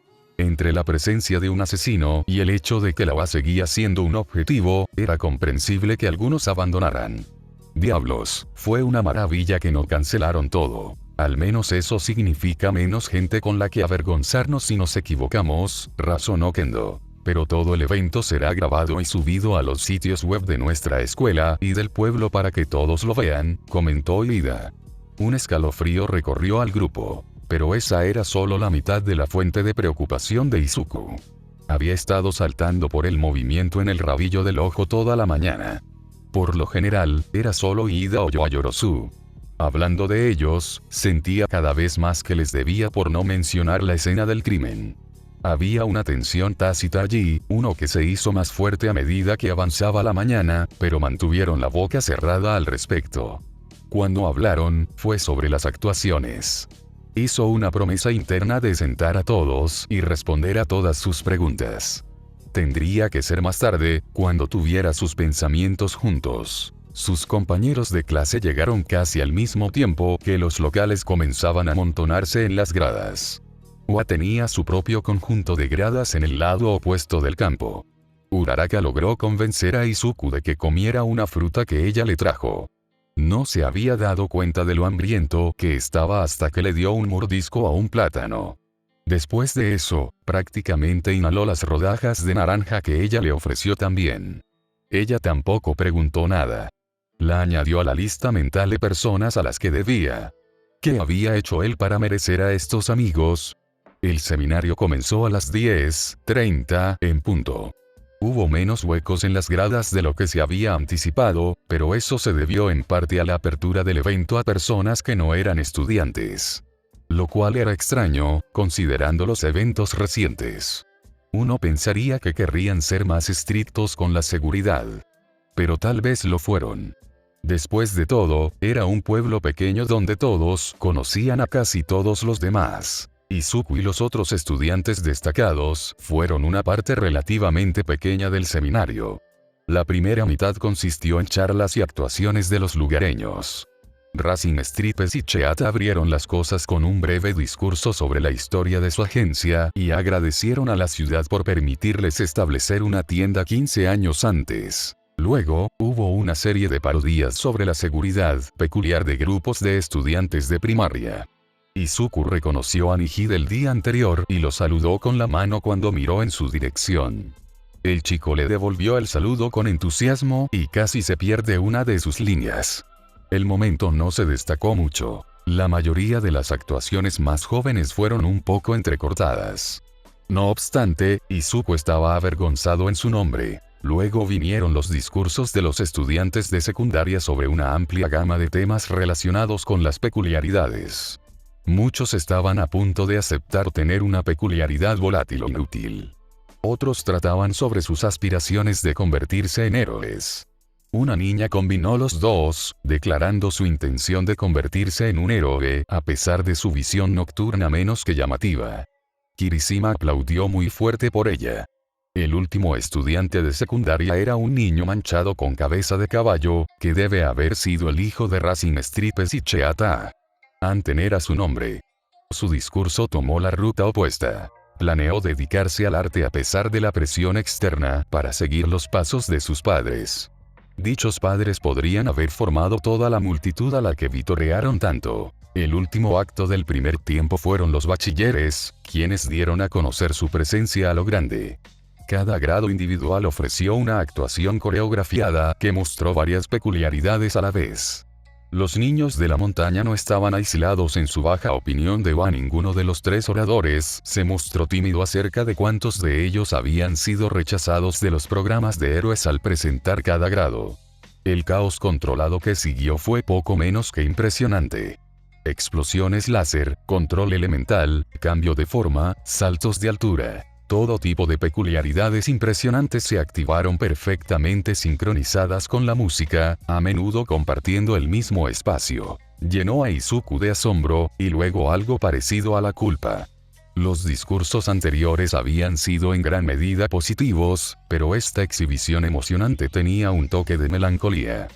Entre la presencia de un asesino y el hecho de que la OA seguía siendo un objetivo, era comprensible que algunos abandonaran. Diablos, fue una maravilla que no cancelaron todo. Al menos eso significa menos gente con la que avergonzarnos si nos equivocamos, razonó Kendo. Pero todo el evento será grabado y subido a los sitios web de nuestra escuela y del pueblo para que todos lo vean, comentó Ida. Un escalofrío recorrió al grupo. Pero esa era solo la mitad de la fuente de preocupación de Izuku. Había estado saltando por el movimiento en el rabillo del ojo toda la mañana. Por lo general, era solo Ida o Yoa Yorosu. Hablando de ellos, sentía cada vez más que les debía por no mencionar la escena del crimen. Había una tensión tácita allí, uno que se hizo más fuerte a medida que avanzaba la mañana, pero mantuvieron la boca cerrada al respecto. Cuando hablaron, fue sobre las actuaciones. Hizo una promesa interna de sentar a todos y responder a todas sus preguntas. Tendría que ser más tarde, cuando tuviera sus pensamientos juntos. Sus compañeros de clase llegaron casi al mismo tiempo que los locales comenzaban a amontonarse en las gradas. Ua tenía su propio conjunto de gradas en el lado opuesto del campo. Uraraka logró convencer a Izuku de que comiera una fruta que ella le trajo. No se había dado cuenta de lo hambriento que estaba hasta que le dio un mordisco a un plátano. Después de eso, prácticamente inhaló las rodajas de naranja que ella le ofreció también. Ella tampoco preguntó nada. La añadió a la lista mental de personas a las que debía. ¿Qué había hecho él para merecer a estos amigos? El seminario comenzó a las 10:30 en punto. Hubo menos huecos en las gradas de lo que se había anticipado, pero eso se debió en parte a la apertura del evento a personas que no eran estudiantes. Lo cual era extraño, considerando los eventos recientes. Uno pensaría que querrían ser más estrictos con la seguridad. Pero tal vez lo fueron. Después de todo, era un pueblo pequeño donde todos conocían a casi todos los demás. Izuku y los otros estudiantes destacados fueron una parte relativamente pequeña del seminario. La primera mitad consistió en charlas y actuaciones de los lugareños. Racing Stripes y Cheata abrieron las cosas con un breve discurso sobre la historia de su agencia y agradecieron a la ciudad por permitirles establecer una tienda 15 años antes. Luego, hubo una serie de parodias sobre la seguridad peculiar de grupos de estudiantes de primaria. Izuku reconoció a Niji el día anterior y lo saludó con la mano cuando miró en su dirección. El chico le devolvió el saludo con entusiasmo y casi se pierde una de sus líneas. El momento no se destacó mucho. La mayoría de las actuaciones más jóvenes fueron un poco entrecortadas. No obstante, Izuku estaba avergonzado en su nombre. Luego vinieron los discursos de los estudiantes de secundaria sobre una amplia gama de temas relacionados con las peculiaridades. Muchos estaban a punto de aceptar tener una peculiaridad volátil o inútil. Otros trataban sobre sus aspiraciones de convertirse en héroes. Una niña combinó los dos, declarando su intención de convertirse en un héroe, a pesar de su visión nocturna menos que llamativa. Kirishima aplaudió muy fuerte por ella. El último estudiante de secundaria era un niño manchado con cabeza de caballo, que debe haber sido el hijo de Racing Stripes y Cheata. Anten era su nombre. Su discurso tomó la ruta opuesta. Planeó dedicarse al arte a pesar de la presión externa para seguir los pasos de sus padres. Dichos padres podrían haber formado toda la multitud a la que vitorearon tanto. El último acto del primer tiempo fueron los bachilleres, quienes dieron a conocer su presencia a lo grande. Cada grado individual ofreció una actuación coreografiada que mostró varias peculiaridades a la vez. Los niños de la montaña no estaban aislados en su baja opinión de Ua. Ninguno de los tres oradores se mostró tímido acerca de cuántos de ellos habían sido rechazados de los programas de héroes al presentar cada grado. El caos controlado que siguió fue poco menos que impresionante. Explosiones láser, control elemental, cambio de forma, saltos de altura. Todo tipo de peculiaridades impresionantes se activaron perfectamente sincronizadas con la música, a menudo compartiendo el mismo espacio. Llenó a Izuku de asombro, y luego algo parecido a la culpa. Los discursos anteriores habían sido en gran medida positivos, pero esta exhibición emocionante tenía un toque de melancolía.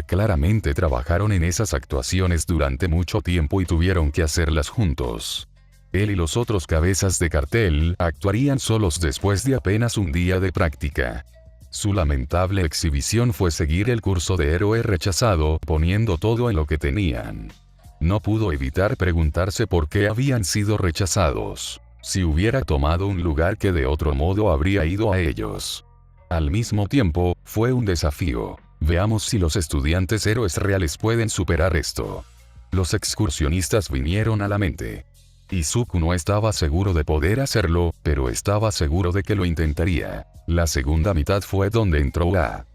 Claramente trabajaron en esas actuaciones durante mucho tiempo y tuvieron que hacerlas juntos. Él y los otros cabezas de cartel actuarían solos después de apenas un día de práctica. Su lamentable exhibición fue seguir el curso de héroe rechazado, poniendo todo en lo que tenían. No pudo evitar preguntarse por qué habían sido rechazados. Si hubiera tomado un lugar que de otro modo habría ido a ellos. Al mismo tiempo, fue un desafío. Veamos si los estudiantes héroes reales pueden superar esto. Los excursionistas vinieron a la mente. Izuku no estaba seguro de poder hacerlo, pero estaba seguro de que lo intentaría. La segunda mitad fue donde entró A.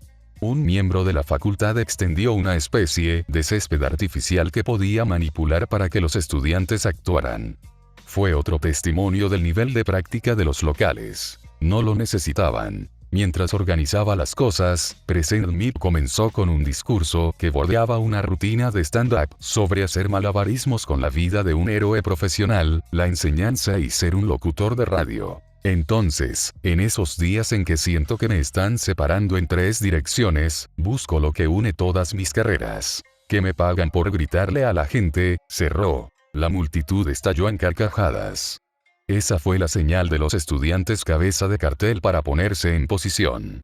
Un miembro de la facultad extendió una especie de césped artificial que podía manipular para que los estudiantes actuaran. Fue otro testimonio del nivel de práctica de los locales. No lo necesitaban. Mientras organizaba las cosas, Present Mip comenzó con un discurso que bordeaba una rutina de stand-up sobre hacer malabarismos con la vida de un héroe profesional, la enseñanza y ser un locutor de radio. Entonces, en esos días en que siento que me están separando en 3 direcciones, busco lo que une todas mis carreras. Que me pagan por gritarle a la gente, cerró. La multitud estalló en carcajadas. Esa fue la señal de los estudiantes cabeza de cartel para ponerse en posición.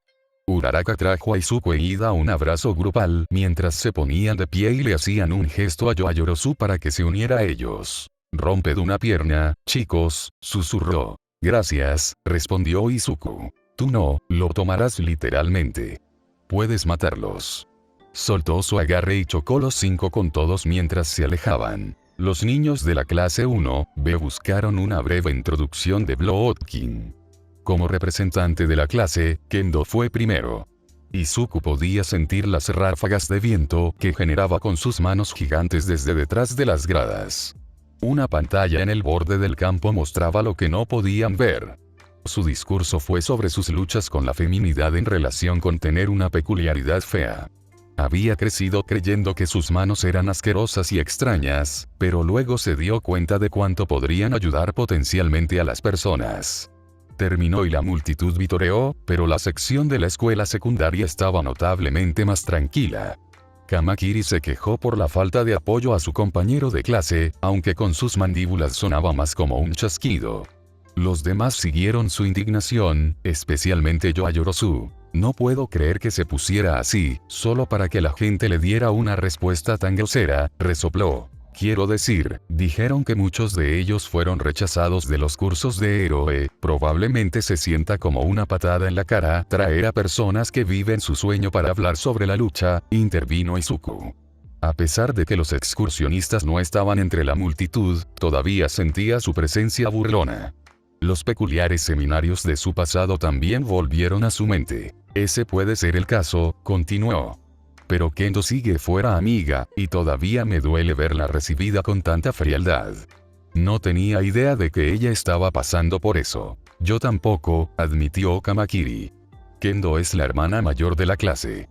Uraraka trajo a Izuku e Ida un abrazo grupal mientras se ponían de pie y le hacían un gesto a Yorosu para que se uniera a ellos. «Romped una pierna, chicos», susurró. «Gracias», respondió Izuku. «Tú no, lo tomarás literalmente. Puedes matarlos». Soltó su agarre y chocó los 5 con todos mientras se alejaban. Los niños de la clase 1B buscaron una breve introducción de Bloodkin. Como representante de la clase, Kendo fue primero. Izuku podía sentir las ráfagas de viento que generaba con sus manos gigantes desde detrás de las gradas. Una pantalla en el borde del campo mostraba lo que no podían ver. Su discurso fue sobre sus luchas con la feminidad en relación con tener una peculiaridad fea. Había crecido creyendo que sus manos eran asquerosas y extrañas, pero luego se dio cuenta de cuánto podrían ayudar potencialmente a las personas. Terminó y la multitud vitoreó, pero la sección de la escuela secundaria estaba notablemente más tranquila. Kamakiri se quejó por la falta de apoyo a su compañero de clase, aunque con sus mandíbulas sonaba más como un chasquido. Los demás siguieron su indignación, especialmente Yorosu. No puedo creer que se pusiera así, solo para que la gente le diera una respuesta tan grosera, resopló. Quiero decir, dijeron que muchos de ellos fueron rechazados de los cursos de héroe, probablemente se sienta como una patada en la cara traer a personas que viven su sueño para hablar sobre la lucha, intervino Izuku. A pesar de que los excursionistas no estaban entre la multitud, todavía sentía su presencia burlona. Los peculiares seminarios de su pasado también volvieron a su mente. Ese puede ser el caso, continuó. Pero Kendo sigue fuera amiga, y todavía me duele verla recibida con tanta frialdad. No tenía idea de que ella estaba pasando por eso. Yo tampoco, admitió Kamakiri. Kendo es la hermana mayor de la clase.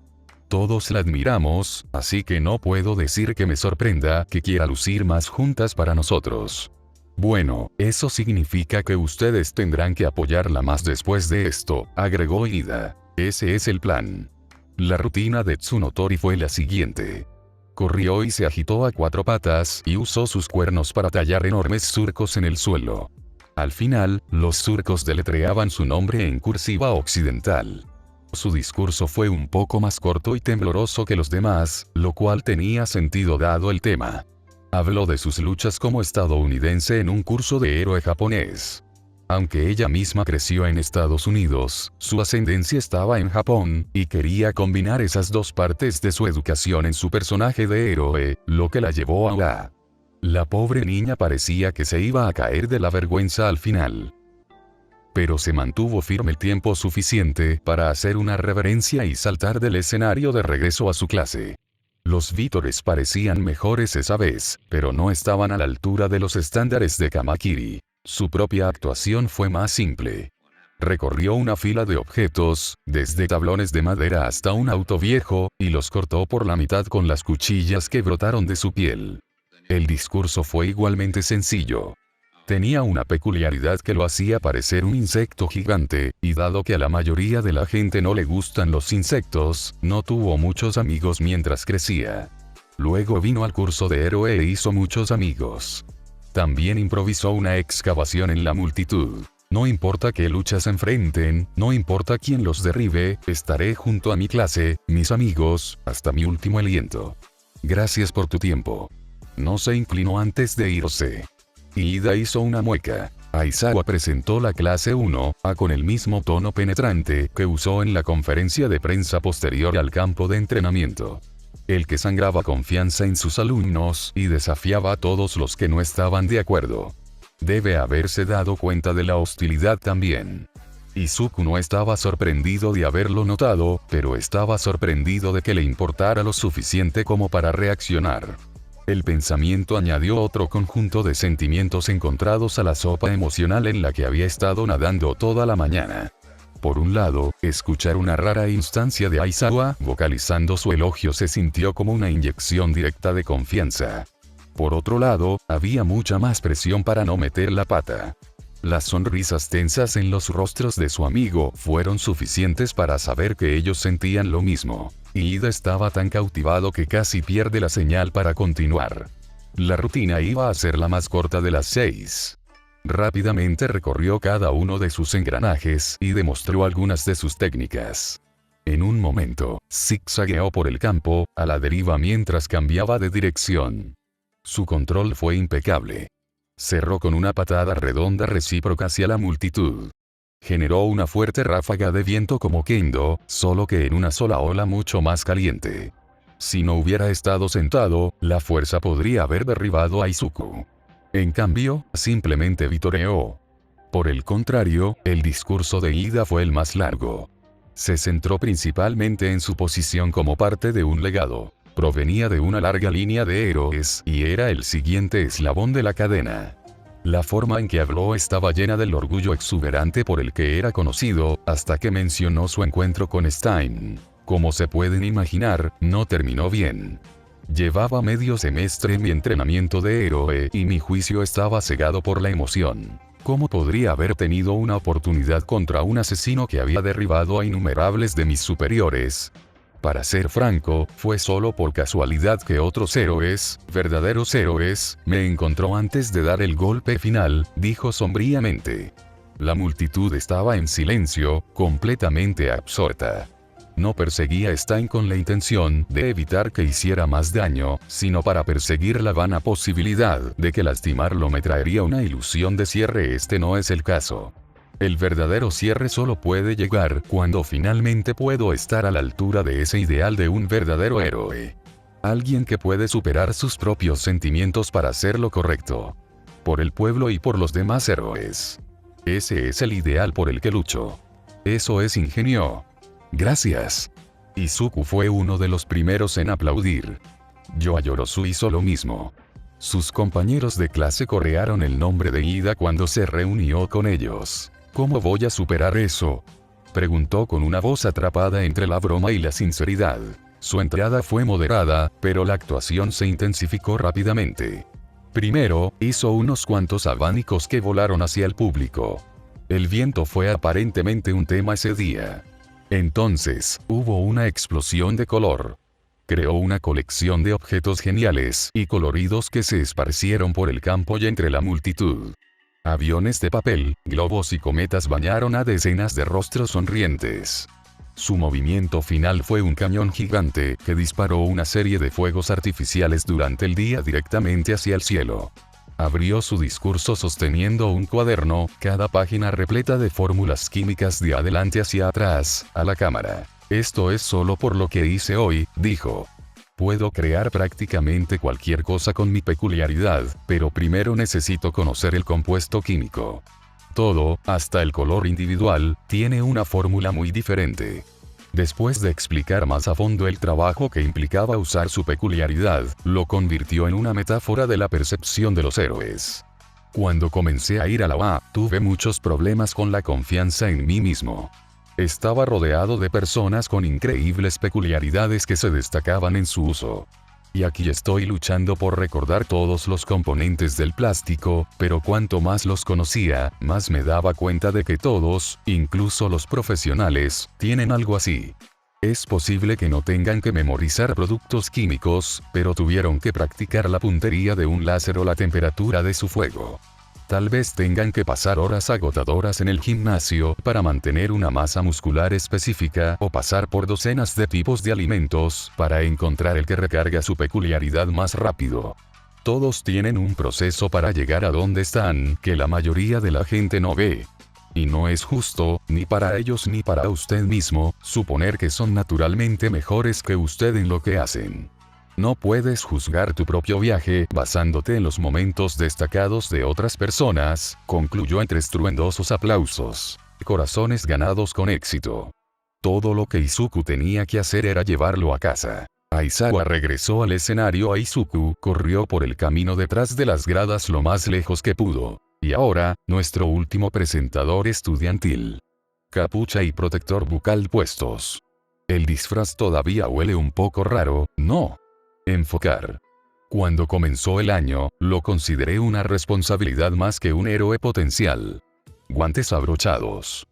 Todos la admiramos, así que no puedo decir que me sorprenda que quiera lucir más juntas para nosotros. Bueno, eso significa que ustedes tendrán que apoyarla más después de esto, agregó Ida. Ese es el plan. La rutina de Tsunotori fue la siguiente. Corrió y se agitó a 4 patas y usó sus cuernos para tallar enormes surcos en el suelo. Al final, los surcos deletreaban su nombre en cursiva occidental. Su discurso fue un poco más corto y tembloroso que los demás, lo cual tenía sentido dado el tema. Habló de sus luchas como estadounidense en un curso de héroe japonés. Aunque ella misma creció en Estados Unidos, su ascendencia estaba en Japón, y quería combinar esas 2 partes de su educación en su personaje de héroe, lo que la llevó a la... La pobre niña parecía que se iba a caer de la vergüenza al final. Pero se mantuvo firme el tiempo suficiente para hacer una reverencia y saltar del escenario de regreso a su clase. Los vítores parecían mejores esa vez, pero no estaban a la altura de los estándares de Kamakiri. Su propia actuación fue más simple. Recorrió una fila de objetos, desde tablones de madera hasta un auto viejo, y los cortó por la mitad con las cuchillas que brotaron de su piel. El discurso fue igualmente sencillo. Tenía una peculiaridad que lo hacía parecer un insecto gigante, y dado que a la mayoría de la gente no le gustan los insectos, no tuvo muchos amigos mientras crecía. Luego vino al curso de héroe e hizo muchos amigos. También improvisó una excavación en la multitud. No importa qué luchas enfrenten, no importa quién los derribe, estaré junto a mi clase, mis amigos, hasta mi último aliento. Gracias por tu tiempo. No se inclinó antes de irse. Iida hizo una mueca. Aizawa presentó la clase 1A con el mismo tono penetrante que usó en la conferencia de prensa posterior al campo de entrenamiento. El que sangraba confianza en sus alumnos y desafiaba a todos los que no estaban de acuerdo. Debe haberse dado cuenta de la hostilidad también. Izuku no estaba sorprendido de haberlo notado, pero estaba sorprendido de que le importara lo suficiente como para reaccionar. El pensamiento añadió otro conjunto de sentimientos encontrados a la sopa emocional en la que había estado nadando toda la mañana. Por un lado, escuchar una rara instancia de Aizawa vocalizando su elogio se sintió como una inyección directa de confianza. Por otro lado, había mucha más presión para no meter la pata. Las sonrisas tensas en los rostros de su amigo fueron suficientes para saber que ellos sentían lo mismo. Iida estaba tan cautivado que casi pierde la señal para continuar. La rutina iba a ser la más corta de las 6. Rápidamente recorrió cada uno de sus engranajes y demostró algunas de sus técnicas. En un momento, zigzagueó por el campo, a la deriva mientras cambiaba de dirección. Su control fue impecable. Cerró con una patada redonda recíproca hacia la multitud. Generó una fuerte ráfaga de viento como Kendo, solo que en una sola ola mucho más caliente. Si no hubiera estado sentado, la fuerza podría haber derribado a Izuku. En cambio, simplemente vitoreó. Por el contrario, el discurso de Iida fue el más largo. Se centró principalmente en su posición como parte de un legado. Provenía de una larga línea de héroes y era el siguiente eslabón de la cadena. La forma en que habló estaba llena del orgullo exuberante por el que era conocido, hasta que mencionó su encuentro con Stein. Como se pueden imaginar, no terminó bien. Llevaba medio semestre en mi entrenamiento de héroe y mi juicio estaba cegado por la emoción. ¿Cómo podría haber tenido una oportunidad contra un asesino que había derribado a innumerables de mis superiores? Para ser franco, fue solo por casualidad que otros héroes, verdaderos héroes, me encontró antes de dar el golpe final, dijo sombríamente. La multitud estaba en silencio, completamente absorta. No perseguía a Stein con la intención de evitar que hiciera más daño, sino para perseguir la vana posibilidad de que lastimarlo me traería una ilusión de cierre. Este no es el caso. El verdadero cierre solo puede llegar cuando finalmente puedo estar a la altura de ese ideal de un verdadero héroe. Alguien que puede superar sus propios sentimientos para hacer lo correcto. Por el pueblo y por los demás héroes. Ese es el ideal por el que lucho. Eso es ingenio. Gracias. Izuku fue uno de los primeros en aplaudir. Yoayorosu hizo lo mismo. Sus compañeros de clase corearon el nombre de Iida cuando se reunió con ellos. ¿Cómo voy a superar eso?, preguntó con una voz atrapada entre la broma y la sinceridad. Su entrada fue moderada, pero la actuación se intensificó rápidamente. Primero, hizo unos cuantos abanicos que volaron hacia el público. El viento fue aparentemente un tema ese día. Entonces, hubo una explosión de color. Creó una colección de objetos geniales y coloridos que se esparcieron por el campo y entre la multitud. Aviones de papel, globos y cometas bañaron a decenas de rostros sonrientes. Su movimiento final fue un cañón gigante que disparó una serie de fuegos artificiales durante el día directamente hacia el cielo. Abrió su discurso sosteniendo un cuaderno, cada página repleta de fórmulas químicas de adelante hacia atrás, a la cámara. Esto es solo por lo que hice hoy, dijo. Puedo crear prácticamente cualquier cosa con mi peculiaridad, pero primero necesito conocer el compuesto químico. Todo, hasta el color individual, tiene una fórmula muy diferente. Después de explicar más a fondo el trabajo que implicaba usar su peculiaridad, lo convirtió en una metáfora de la percepción de los héroes. Cuando comencé a ir a la UA, tuve muchos problemas con la confianza en mí mismo. Estaba rodeado de personas con increíbles peculiaridades que se destacaban en su uso. Y aquí estoy luchando por recordar todos los componentes del plástico, pero cuanto más los conocía, más me daba cuenta de que todos, incluso los profesionales, tienen algo así. Es posible que no tengan que memorizar productos químicos, pero tuvieron que practicar la puntería de un láser o la temperatura de su fuego. Tal vez tengan que pasar horas agotadoras en el gimnasio para mantener una masa muscular específica o pasar por docenas de tipos de alimentos para encontrar el que recarga su peculiaridad más rápido. Todos tienen un proceso para llegar a donde están que la mayoría de la gente no ve. Y no es justo, ni para ellos ni para usted mismo, suponer que son naturalmente mejores que usted en lo que hacen. No puedes juzgar tu propio viaje basándote en los momentos destacados de otras personas, concluyó entre estruendosos aplausos. Corazones ganados con éxito. Todo lo que Izuku tenía que hacer era llevarlo a casa. Aizawa regresó al escenario. Izuku corrió por el camino detrás de las gradas lo más lejos que pudo. Y ahora, nuestro último presentador estudiantil. Capucha y protector bucal puestos. El disfraz todavía huele un poco raro, ¿no? Enfocar. Cuando comenzó el año, lo consideré una responsabilidad más que un héroe potencial. Guantes abrochados.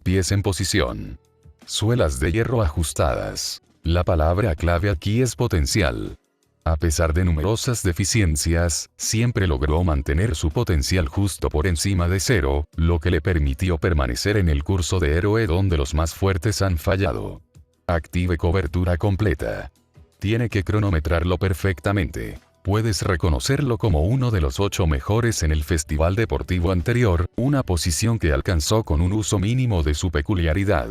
Pies en posición. Suelas de hierro ajustadas. La palabra clave aquí es potencial. A pesar de numerosas deficiencias, siempre logró mantener su potencial justo por encima de cero, lo que le permitió permanecer en el curso de héroe donde los más fuertes han fallado. Active cobertura completa. Tiene que cronometrarlo perfectamente. Puedes reconocerlo como uno de los 8 mejores en el festival deportivo anterior, una posición que alcanzó con un uso mínimo de su peculiaridad.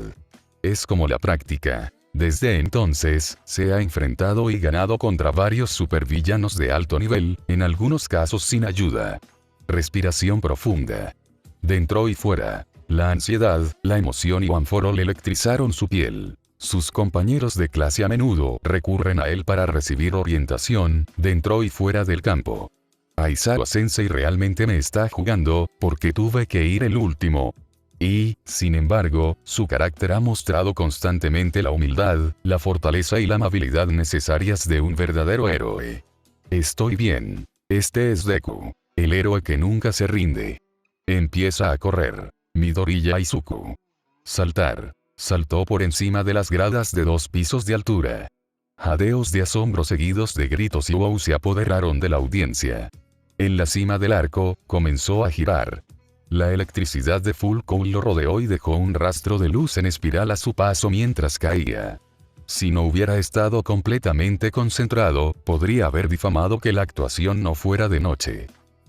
Es como la práctica. Desde entonces, se ha enfrentado y ganado contra varios supervillanos de alto nivel, en algunos casos sin ayuda. Respiración profunda. Dentro y fuera. La ansiedad, la emoción y One for All electrizaron su piel. Sus compañeros de clase a menudo recurren a él para recibir orientación, dentro y fuera del campo. Aizawa Sensei realmente me está jugando, porque tuve que ir el último. Y, sin embargo, su carácter ha mostrado constantemente la humildad, la fortaleza y la amabilidad necesarias de un verdadero héroe. Estoy bien. Este es Deku, el héroe que nunca se rinde. Empieza a correr. Midoriya Izuku. Saltar. Saltó por encima de las gradas de 2 pisos de altura. Jadeos de asombro seguidos de gritos y wow se apoderaron de la audiencia. En la cima del arco, comenzó a girar. La electricidad de Full Cowl lo rodeó y dejó un rastro de luz en espiral a su paso mientras caía. Si no hubiera estado completamente concentrado, podría haber difamado que la actuación no fuera de noche.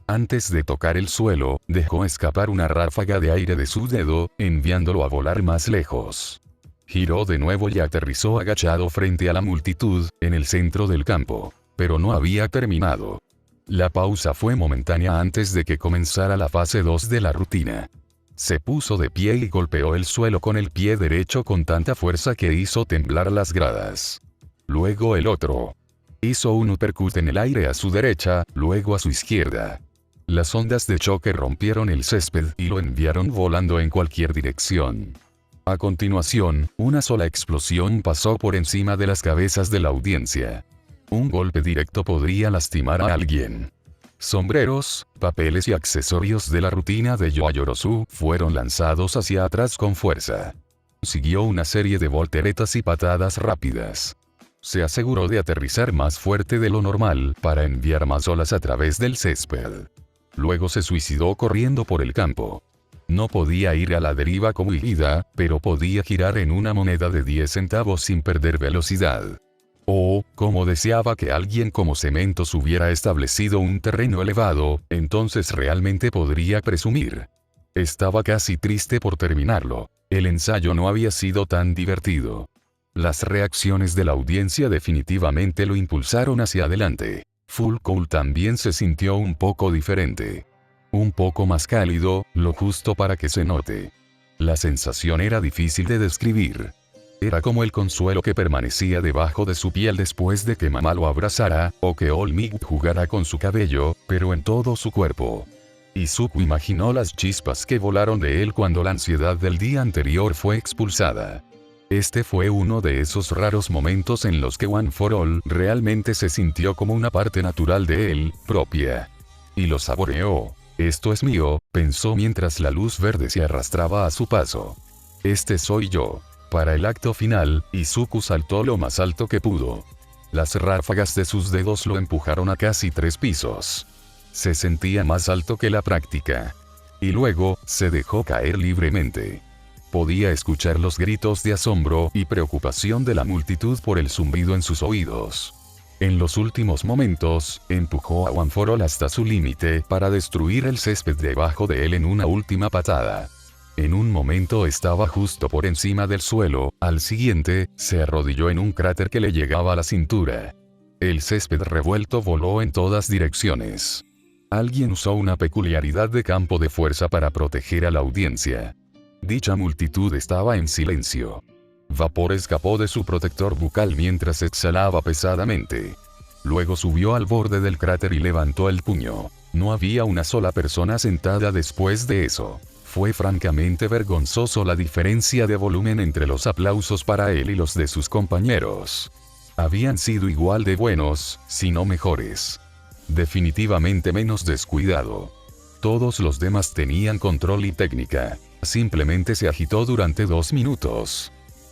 Antes de tocar el suelo, dejó escapar una ráfaga de aire de su dedo, enviándolo a volar más lejos. Giró de nuevo y aterrizó agachado frente a la multitud, en el centro del campo. Pero no había terminado. La pausa fue momentánea antes de que comenzara la fase 2 de la rutina. Se puso de pie y golpeó el suelo con el pie derecho con tanta fuerza que hizo temblar las gradas. Luego el otro. Hizo un uppercut en el aire a su derecha, luego a su izquierda. Las ondas de choque rompieron el césped y lo enviaron volando en cualquier dirección. A continuación, una sola explosión pasó por encima de las cabezas de la audiencia. Un golpe directo podría lastimar a alguien. Sombreros, papeles y accesorios de la rutina de Yoayorosu fueron lanzados hacia atrás con fuerza. Siguió una serie de volteretas y patadas rápidas. Se aseguró de aterrizar más fuerte de lo normal para enviar más olas a través del césped. Luego se suicidó corriendo por el campo. No podía ir a la deriva como Ida, pero podía girar en una moneda de 10 centavos sin perder velocidad. Oh, como deseaba que alguien como Cementos hubiera establecido un terreno elevado, entonces realmente podría presumir. Estaba casi triste por terminarlo. El ensayo no había sido tan divertido. Las reacciones de la audiencia definitivamente lo impulsaron hacia adelante. Full Cowl también se sintió un poco diferente. Un poco más cálido, lo justo para que se note. La sensación era difícil de describir. Era como el consuelo que permanecía debajo de su piel después de que mamá lo abrazara, o que All Might jugara con su cabello, pero en todo su cuerpo. Izuku imaginó las chispas que volaron de él cuando la ansiedad del día anterior fue expulsada. Este fue uno de esos raros momentos en los que One for All realmente se sintió como una parte natural de él, propia. Y lo saboreó. Esto es mío, pensó mientras la luz verde se arrastraba a su paso. Este soy yo. Para el acto final, Izuku saltó lo más alto que pudo. Las ráfagas de sus dedos lo empujaron a casi 3 pisos. Se sentía más alto que la práctica. Y luego, se dejó caer libremente. Podía escuchar los gritos de asombro y preocupación de la multitud por el zumbido en sus oídos. En los últimos momentos, empujó a One for All hasta su límite para destruir el césped debajo de él en una última patada. En un momento estaba justo por encima del suelo, al siguiente, se arrodilló en un cráter que le llegaba a la cintura. El césped revuelto voló en todas direcciones. Alguien usó una peculiaridad de campo de fuerza para proteger a la audiencia. Dicha multitud estaba en silencio. Vapor escapó de su protector bucal mientras exhalaba pesadamente. Luego subió al borde del cráter y levantó el puño. No había una sola persona sentada después de eso. Fue francamente vergonzoso la diferencia de volumen entre los aplausos para él y los de sus compañeros. Habían sido igual de buenos, si no mejores. Definitivamente menos descuidado. Todos los demás tenían control y técnica. Simplemente se agitó durante 2 minutos.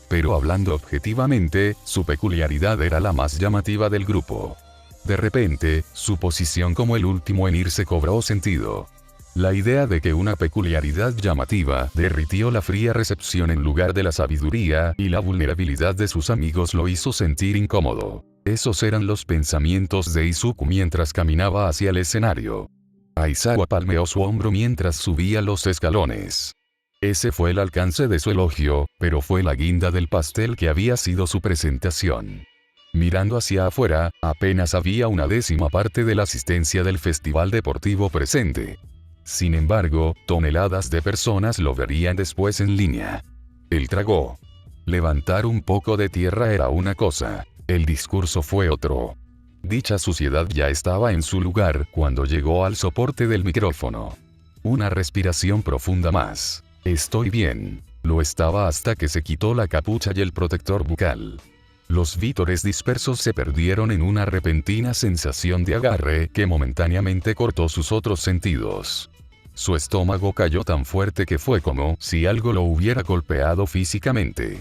Pero hablando objetivamente, su peculiaridad era la más llamativa del grupo. De repente, su posición como el último en irse cobró sentido. La idea de que una peculiaridad llamativa derritió la fría recepción en lugar de la sabiduría y la vulnerabilidad de sus amigos lo hizo sentir incómodo. Esos eran los pensamientos de Izuku mientras caminaba hacia el escenario. Aizawa palmeó su hombro mientras subía los escalones. Ese fue el alcance de su elogio, pero fue la guinda del pastel que había sido su presentación. Mirando hacia afuera, apenas había una 10ª parte de la asistencia del festival deportivo presente. Sin embargo, toneladas de personas lo verían después en línea. Él tragó. Levantar un poco de tierra era una cosa, el discurso fue otro. Dicha suciedad ya estaba en su lugar cuando llegó al soporte del micrófono. Una respiración profunda más. Estoy bien. Lo estaba hasta que se quitó la capucha y el protector bucal. Los vítores dispersos se perdieron en una repentina sensación de agarre que momentáneamente cortó sus otros sentidos. Su estómago cayó tan fuerte que fue como si algo lo hubiera golpeado físicamente.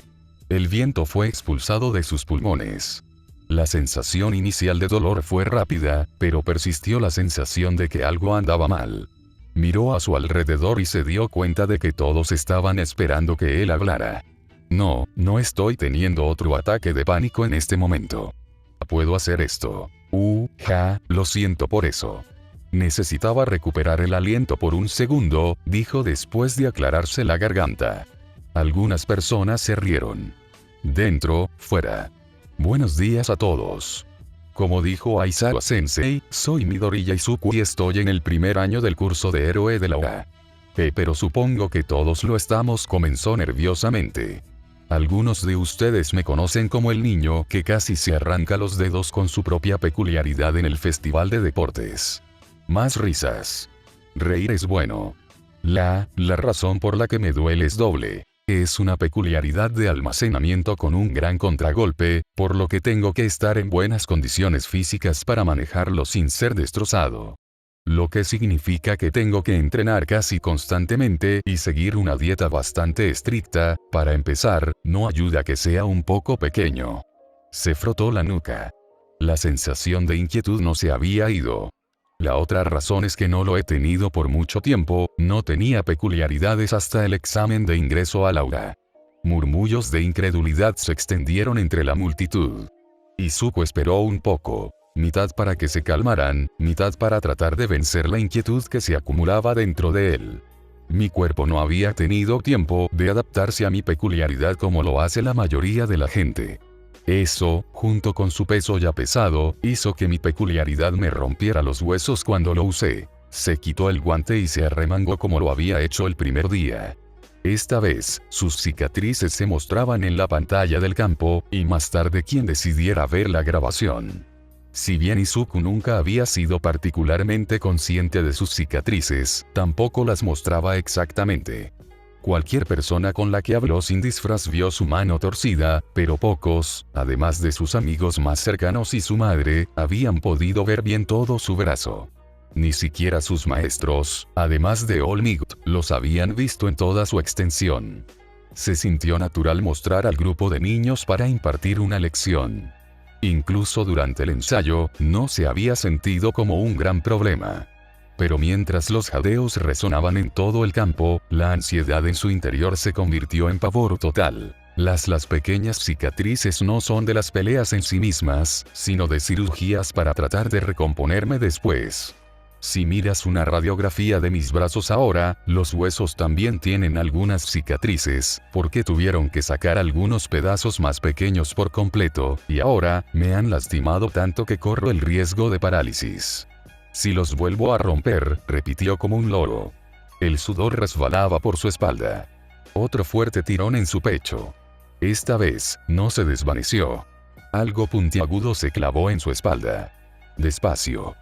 El viento fue expulsado de sus pulmones. La sensación inicial de dolor fue rápida, pero persistió la sensación de que algo andaba mal. Miró a su alrededor y se dio cuenta de que todos estaban esperando que él hablara. No estoy teniendo otro ataque de pánico en este momento. Puedo hacer esto. Lo siento por eso. Necesitaba recuperar el aliento por un segundo, dijo después de aclararse la garganta. Algunas personas se rieron. Dentro, fuera. Buenos días a todos. Como dijo Aizawa Sensei, soy Midoriya Izuku y estoy en el primer año del curso de héroe de la OA. Pero supongo que todos lo estamos, comenzó nerviosamente. Algunos de ustedes me conocen como el niño que casi se arranca los dedos con su propia peculiaridad en el festival de deportes. Más risas. Reír es bueno. La razón por la que me duele es doble. Es una peculiaridad de almacenamiento con un gran contragolpe, por lo que tengo que estar en buenas condiciones físicas para manejarlo sin ser destrozado. Lo que significa que tengo que entrenar casi constantemente y seguir una dieta bastante estricta. Para empezar, no ayuda a que sea un poco pequeño. Se frotó la nuca. La sensación de inquietud no se había ido. La otra razón es que no lo he tenido por mucho tiempo, no tenía peculiaridades hasta el examen de ingreso al aula. Murmullos de incredulidad se extendieron entre la multitud. Izuku esperó un poco, mitad para que se calmaran, mitad para tratar de vencer la inquietud que se acumulaba dentro de él. Mi cuerpo no había tenido tiempo de adaptarse a mi peculiaridad como lo hace la mayoría de la gente. Eso, junto con su peso ya pesado, hizo que mi peculiaridad me rompiera los huesos cuando lo usé. Se quitó el guante y se arremangó como lo había hecho el primer día. Esta vez, sus cicatrices se mostraban en la pantalla del campo, y más tarde quien decidiera ver la grabación. Si bien Izuku nunca había sido particularmente consciente de sus cicatrices, tampoco las mostraba exactamente. Cualquier persona con la que habló sin disfraz vio su mano torcida, pero pocos, además de sus amigos más cercanos y su madre, habían podido ver bien todo su brazo. Ni siquiera sus maestros, además de Olmigot, los habían visto en toda su extensión. Se sintió natural mostrar al grupo de niños para impartir una lección. Incluso durante el ensayo, no se había sentido como un gran problema. Pero mientras los jadeos resonaban en todo el campo, la ansiedad en su interior se convirtió en pavor total. Las pequeñas cicatrices no son de las peleas en sí mismas, sino de cirugías para tratar de recomponerme después. Si miras una radiografía de mis brazos ahora, los huesos también tienen algunas cicatrices, porque tuvieron que sacar algunos pedazos más pequeños por completo, y ahora, me han lastimado tanto que corro el riesgo de parálisis. Si los vuelvo a romper, repitió como un loro. El sudor resbalaba por su espalda. Otro fuerte tirón en su pecho. Esta vez, no se desvaneció. Algo puntiagudo se clavó en su espalda. Despacio.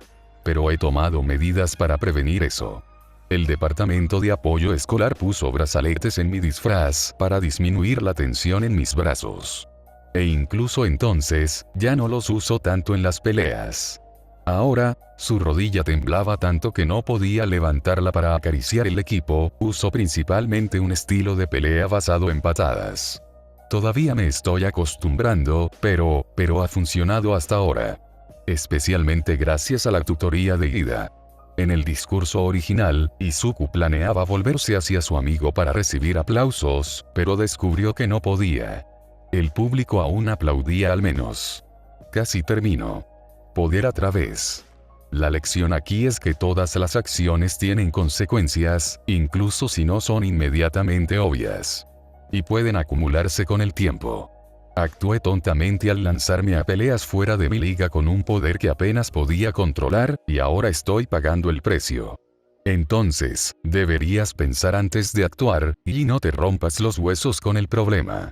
Pero he tomado medidas para prevenir eso. El departamento de apoyo escolar puso brazaletes en mi disfraz para disminuir la tensión en mis brazos. E incluso entonces, ya no los uso tanto en las peleas. Ahora, su rodilla temblaba tanto que no podía levantarla para acariciar el equipo, uso principalmente un estilo de pelea basado en patadas. Todavía me estoy acostumbrando, pero ha funcionado hasta ahora. Especialmente gracias a la tutoría de Ida. En el discurso original, Izuku planeaba volverse hacia su amigo para recibir aplausos, pero descubrió que no podía. El público aún aplaudía al menos. Casi terminó. Poder a través. La lección aquí es que todas las acciones tienen consecuencias, incluso si no son inmediatamente obvias. Y pueden acumularse con el tiempo. Actué tontamente al lanzarme a peleas fuera de mi liga con un poder que apenas podía controlar, y ahora estoy pagando el precio. Entonces, deberías pensar antes de actuar, y no te rompas los huesos con el problema.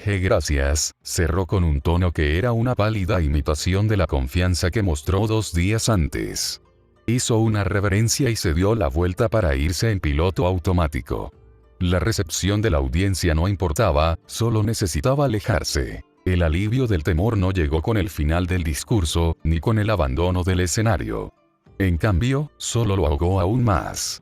Gracias, cerró con un tono que era una pálida imitación de la confianza que mostró 2 días antes. Hizo una reverencia y se dio la vuelta para irse en piloto automático. La recepción de la audiencia no importaba, solo necesitaba alejarse. El alivio del temor no llegó con el final del discurso, ni con el abandono del escenario. En cambio, solo lo ahogó aún más.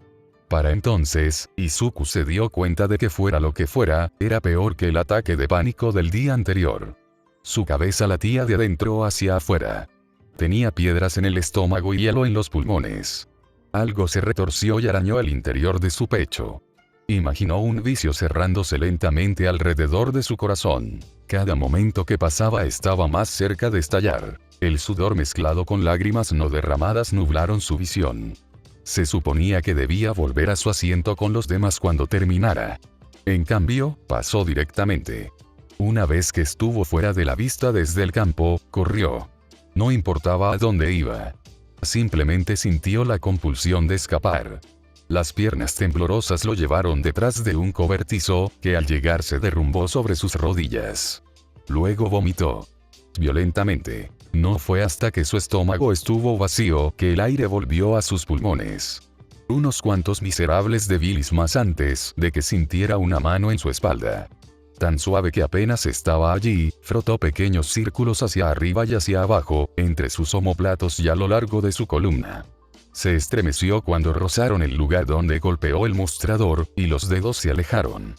Para entonces, Izuku se dio cuenta de que fuera lo que fuera, era peor que el ataque de pánico del día anterior. Su cabeza latía de adentro hacia afuera. Tenía piedras en el estómago y hielo en los pulmones. Algo se retorció y arañó el interior de su pecho. Imaginó un vicio cerrándose lentamente alrededor de su corazón. Cada momento que pasaba estaba más cerca de estallar. El sudor mezclado con lágrimas no derramadas nublaron su visión. Se suponía que debía volver a su asiento con los demás cuando terminara. En cambio, pasó directamente. Una vez que estuvo fuera de la vista desde el campo, corrió. No importaba a dónde iba. Simplemente sintió la compulsión de escapar. Las piernas temblorosas lo llevaron detrás de un cobertizo, que al llegar se derrumbó sobre sus rodillas. Luego vomitó. Violentamente. No fue hasta que su estómago estuvo vacío que el aire volvió a sus pulmones. Unos cuantos miserables de bilis más antes de que sintiera una mano en su espalda. Tan suave que apenas estaba allí, frotó pequeños círculos hacia arriba y hacia abajo, entre sus omóplatos y a lo largo de su columna. Se estremeció cuando rozaron el lugar donde golpeó el mostrador, y los dedos se alejaron.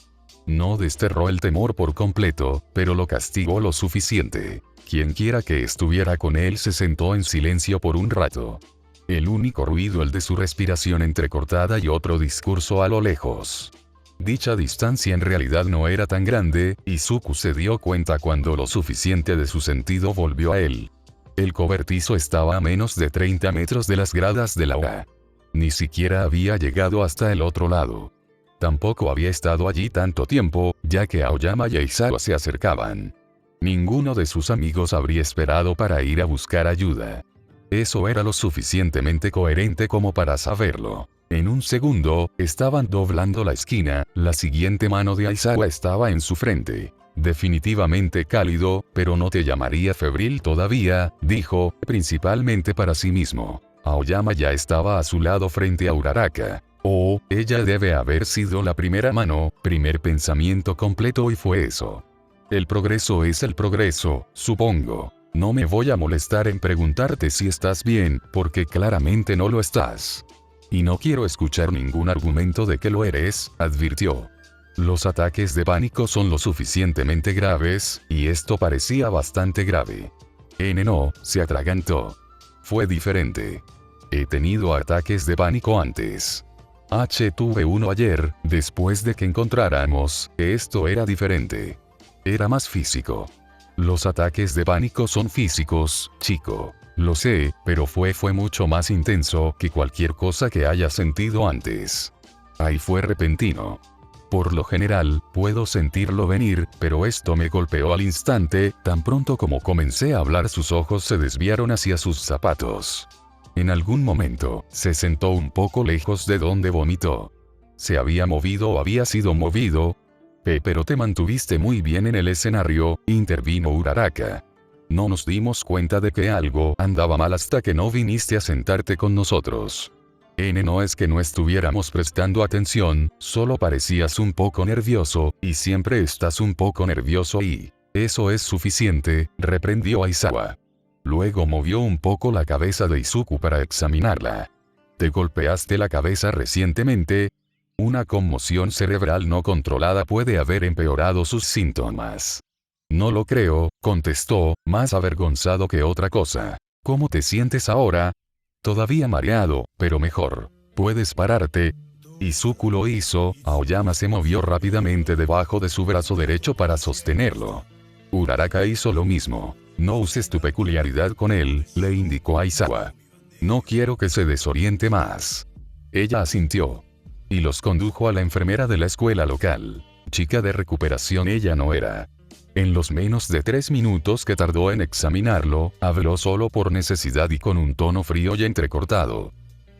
No desterró el temor por completo, pero lo castigó lo suficiente. Quienquiera que estuviera con él se sentó en silencio por un rato. El único ruido el de su respiración entrecortada y otro discurso a lo lejos. Dicha distancia en realidad no era tan grande, y Izuku se dio cuenta cuando lo suficiente de su sentido volvió a él. El cobertizo estaba a menos de 30 metros de las gradas de la OA. Ni siquiera había llegado hasta el otro lado. Tampoco había estado allí tanto tiempo, ya que Aoyama y Aizawa se acercaban. Ninguno de sus amigos habría esperado para ir a buscar ayuda. Eso era lo suficientemente coherente como para saberlo. En un segundo, estaban doblando la esquina, la siguiente mano de Aizawa estaba en su frente. Definitivamente cálido, pero no te llamaría febril todavía, dijo, principalmente para sí mismo. Aoyama ya estaba a su lado frente a Uraraka. Oh, ella debe haber sido la primera mano, primer pensamiento completo y fue eso. El progreso es el progreso, supongo. No me voy a molestar en preguntarte si estás bien, porque claramente no lo estás. Y no quiero escuchar ningún argumento de que lo eres, advirtió. Los ataques de pánico son lo suficientemente graves, y esto parecía bastante grave. No, se atragantó. Fue diferente. He tenido ataques de pánico antes. Tuve uno ayer, después de que encontráramos, esto era diferente. Era más físico. Los ataques de pánico son físicos, chico. Lo sé, pero fue mucho más intenso que cualquier cosa que haya sentido antes. Ahí fue repentino. Por lo general, puedo sentirlo venir, pero esto me golpeó al instante, tan pronto como comencé a hablar sus ojos se desviaron hacia sus zapatos. En algún momento, se sentó un poco lejos de donde vomitó. ¿Se había movido o había sido movido? Pero te mantuviste muy bien en el escenario, intervino Uraraka. No nos dimos cuenta de que algo andaba mal hasta que no viniste a sentarte con nosotros. No es que no estuviéramos prestando atención, solo parecías un poco nervioso, y siempre estás un poco nervioso y... Eso es suficiente, reprendió Aizawa. Luego movió un poco la cabeza de Izuku para examinarla. ¿Te golpeaste la cabeza recientemente? Una conmoción cerebral no controlada puede haber empeorado sus síntomas. No lo creo, contestó, más avergonzado que otra cosa. ¿Cómo te sientes ahora? Todavía mareado, pero mejor. ¿Puedes pararte? Izuku lo hizo, Aoyama se movió rápidamente debajo de su brazo derecho para sostenerlo. Uraraka hizo lo mismo. No uses tu peculiaridad con él, le indicó a Aizawa. No quiero que se desoriente más. Ella asintió. Y los condujo a la enfermera de la escuela local. Chica de recuperación ella no era. En los menos de 3 minutos que tardó en examinarlo, habló solo por necesidad y con un tono frío y entrecortado.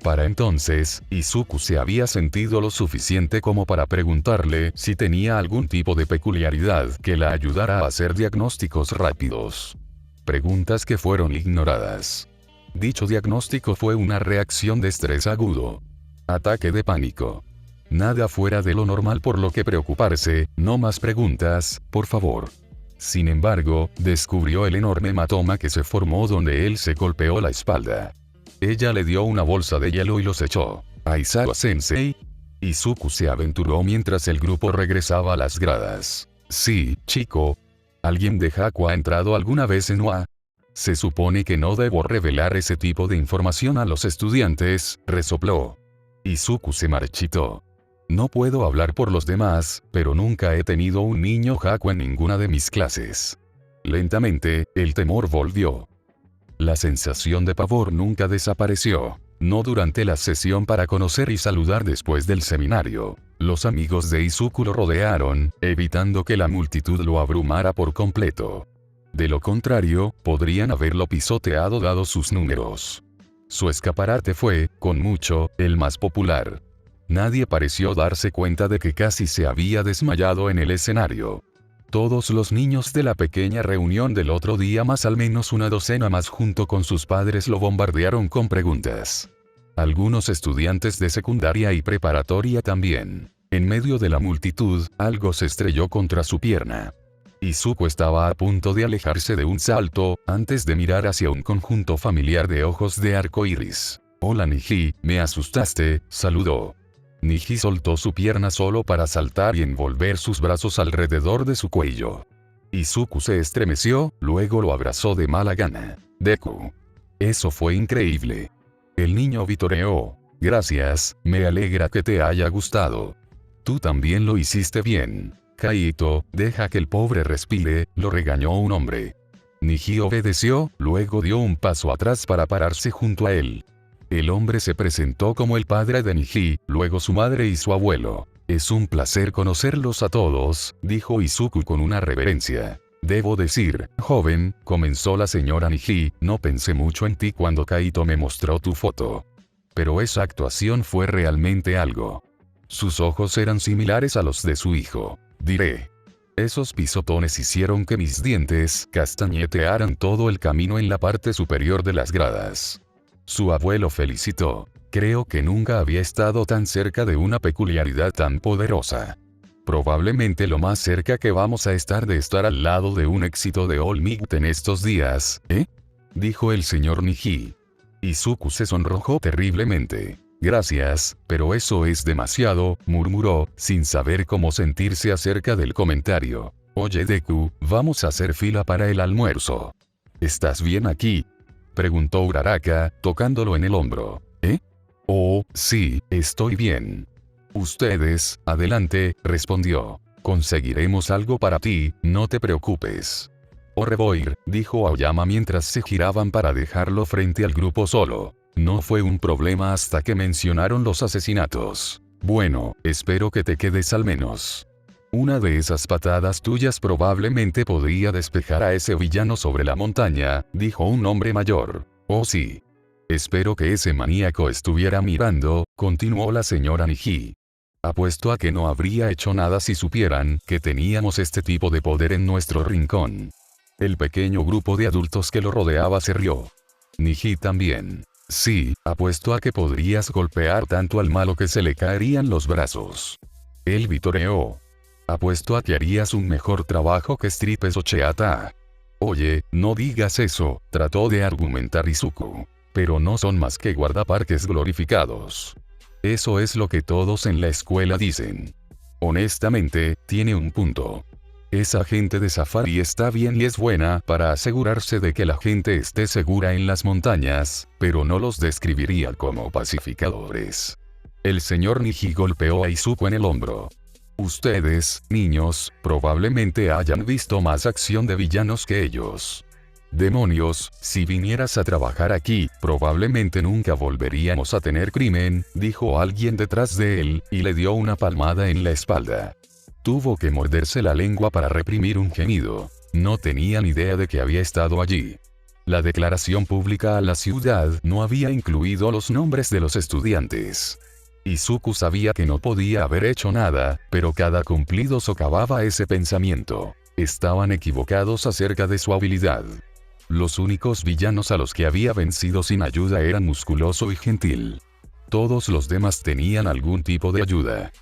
Para entonces, Izuku se había sentido lo suficiente como para preguntarle si tenía algún tipo de peculiaridad que la ayudara a hacer diagnósticos rápidos. Preguntas que fueron ignoradas. Dicho diagnóstico fue una reacción de estrés agudo. Ataque de pánico. Nada fuera de lo normal por lo que preocuparse, no más preguntas, por favor. Sin embargo, descubrió el enorme hematoma que se formó donde él se golpeó la espalda. Ella le dio una bolsa de hielo y los echó. Aizawa-sensei. Izuku se aventuró mientras el grupo regresaba a las gradas. Sí, chico. ¿Alguien de Haku ha entrado alguna vez en UA? Se supone que no debo revelar ese tipo de información a los estudiantes, resopló. Izuku se marchitó. No puedo hablar por los demás, pero nunca he tenido un niño Haku en ninguna de mis clases. Lentamente, el temor volvió. La sensación de pavor nunca desapareció. No durante la sesión para conocer y saludar después del seminario. Los amigos de Izuku lo rodearon, evitando que la multitud lo abrumara por completo. De lo contrario, podrían haberlo pisoteado dado sus números. Su escaparate fue, con mucho, el más popular. Nadie pareció darse cuenta de que casi se había desmayado en el escenario. Todos los niños de la pequeña reunión del otro día más al menos una docena más junto con sus padres lo bombardearon con preguntas. Algunos estudiantes de secundaria y preparatoria también. En medio de la multitud, algo se estrelló contra su pierna. Izuku estaba a punto de alejarse de un salto, antes de mirar hacia un conjunto familiar de ojos de arco iris. Hola Niji, me asustaste, saludó. Niji soltó su pierna solo para saltar y envolver sus brazos alrededor de su cuello. Izuku se estremeció, luego lo abrazó de mala gana. Deku. Eso fue increíble. El niño vitoreó. Gracias, me alegra que te haya gustado. Tú también lo hiciste bien. Kaito, deja que el pobre respire, lo regañó un hombre. Niji obedeció, luego dio un paso atrás para pararse junto a él. El hombre se presentó como el padre de Niji, luego su madre y su abuelo. Es un placer conocerlos a todos, dijo Izuku con una reverencia. Debo decir, joven, comenzó la señora Niji, no pensé mucho en ti cuando Kaito me mostró tu foto. Pero esa actuación fue realmente algo. Sus ojos eran similares a los de su hijo. Diré. Esos pisotones hicieron que mis dientes castañetearan todo el camino en la parte superior de las gradas. Su abuelo felicitó. Creo que nunca había estado tan cerca de una peculiaridad tan poderosa. Probablemente lo más cerca que vamos a estar de estar al lado de un éxito de All Might en estos días, ¿eh? Dijo el señor Niji. Izuku se sonrojó terriblemente. Gracias, pero eso es demasiado, murmuró, sin saber cómo sentirse acerca del comentario. Oye Deku, vamos a hacer fila para el almuerzo. ¿Estás bien aquí? Preguntó Uraraka, tocándolo en el hombro. ¿Eh? Oh, sí, estoy bien. Ustedes, adelante, respondió. Conseguiremos algo para ti, no te preocupes. Oreboir, dijo Aoyama mientras se giraban para dejarlo frente al grupo solo. No fue un problema hasta que mencionaron los asesinatos. Bueno, espero que te quedes al menos. Una de esas patadas tuyas probablemente podría despejar a ese villano sobre la montaña, dijo un hombre mayor. Oh sí. Espero que ese maníaco estuviera mirando, continuó la señora Niji. Apuesto a que no habría hecho nada si supieran que teníamos este tipo de poder en nuestro rincón. El pequeño grupo de adultos que lo rodeaba se rió. Niji también. Sí, apuesto a que podrías golpear tanto al malo que se le caerían los brazos. Él vitoreó. Apuesto a que harías un mejor trabajo que Stripes o Cheata. Oye, no digas eso, trató de argumentar Izuku. Pero no son más que guardaparques glorificados. Eso es lo que todos en la escuela dicen. Honestamente, tiene un punto. Esa gente de safari está bien y es buena para asegurarse de que la gente esté segura en las montañas, pero no los describiría como pacificadores. El señor Niji golpeó a Izuku en el hombro. Ustedes, niños, probablemente hayan visto más acción de villanos que ellos. Demonios, si vinieras a trabajar aquí, probablemente nunca volveríamos a tener crimen, dijo alguien detrás de él, y le dio una palmada en la espalda. Tuvo que morderse la lengua para reprimir un gemido. No tenía ni idea de que había estado allí. La declaración pública a la ciudad no había incluido los nombres de los estudiantes. Izuku sabía que no podía haber hecho nada, pero cada cumplido socavaba ese pensamiento. Estaban equivocados acerca de su habilidad. Los únicos villanos a los que había vencido sin ayuda eran Musculoso y Gentil. Todos los demás tenían algún tipo de ayuda.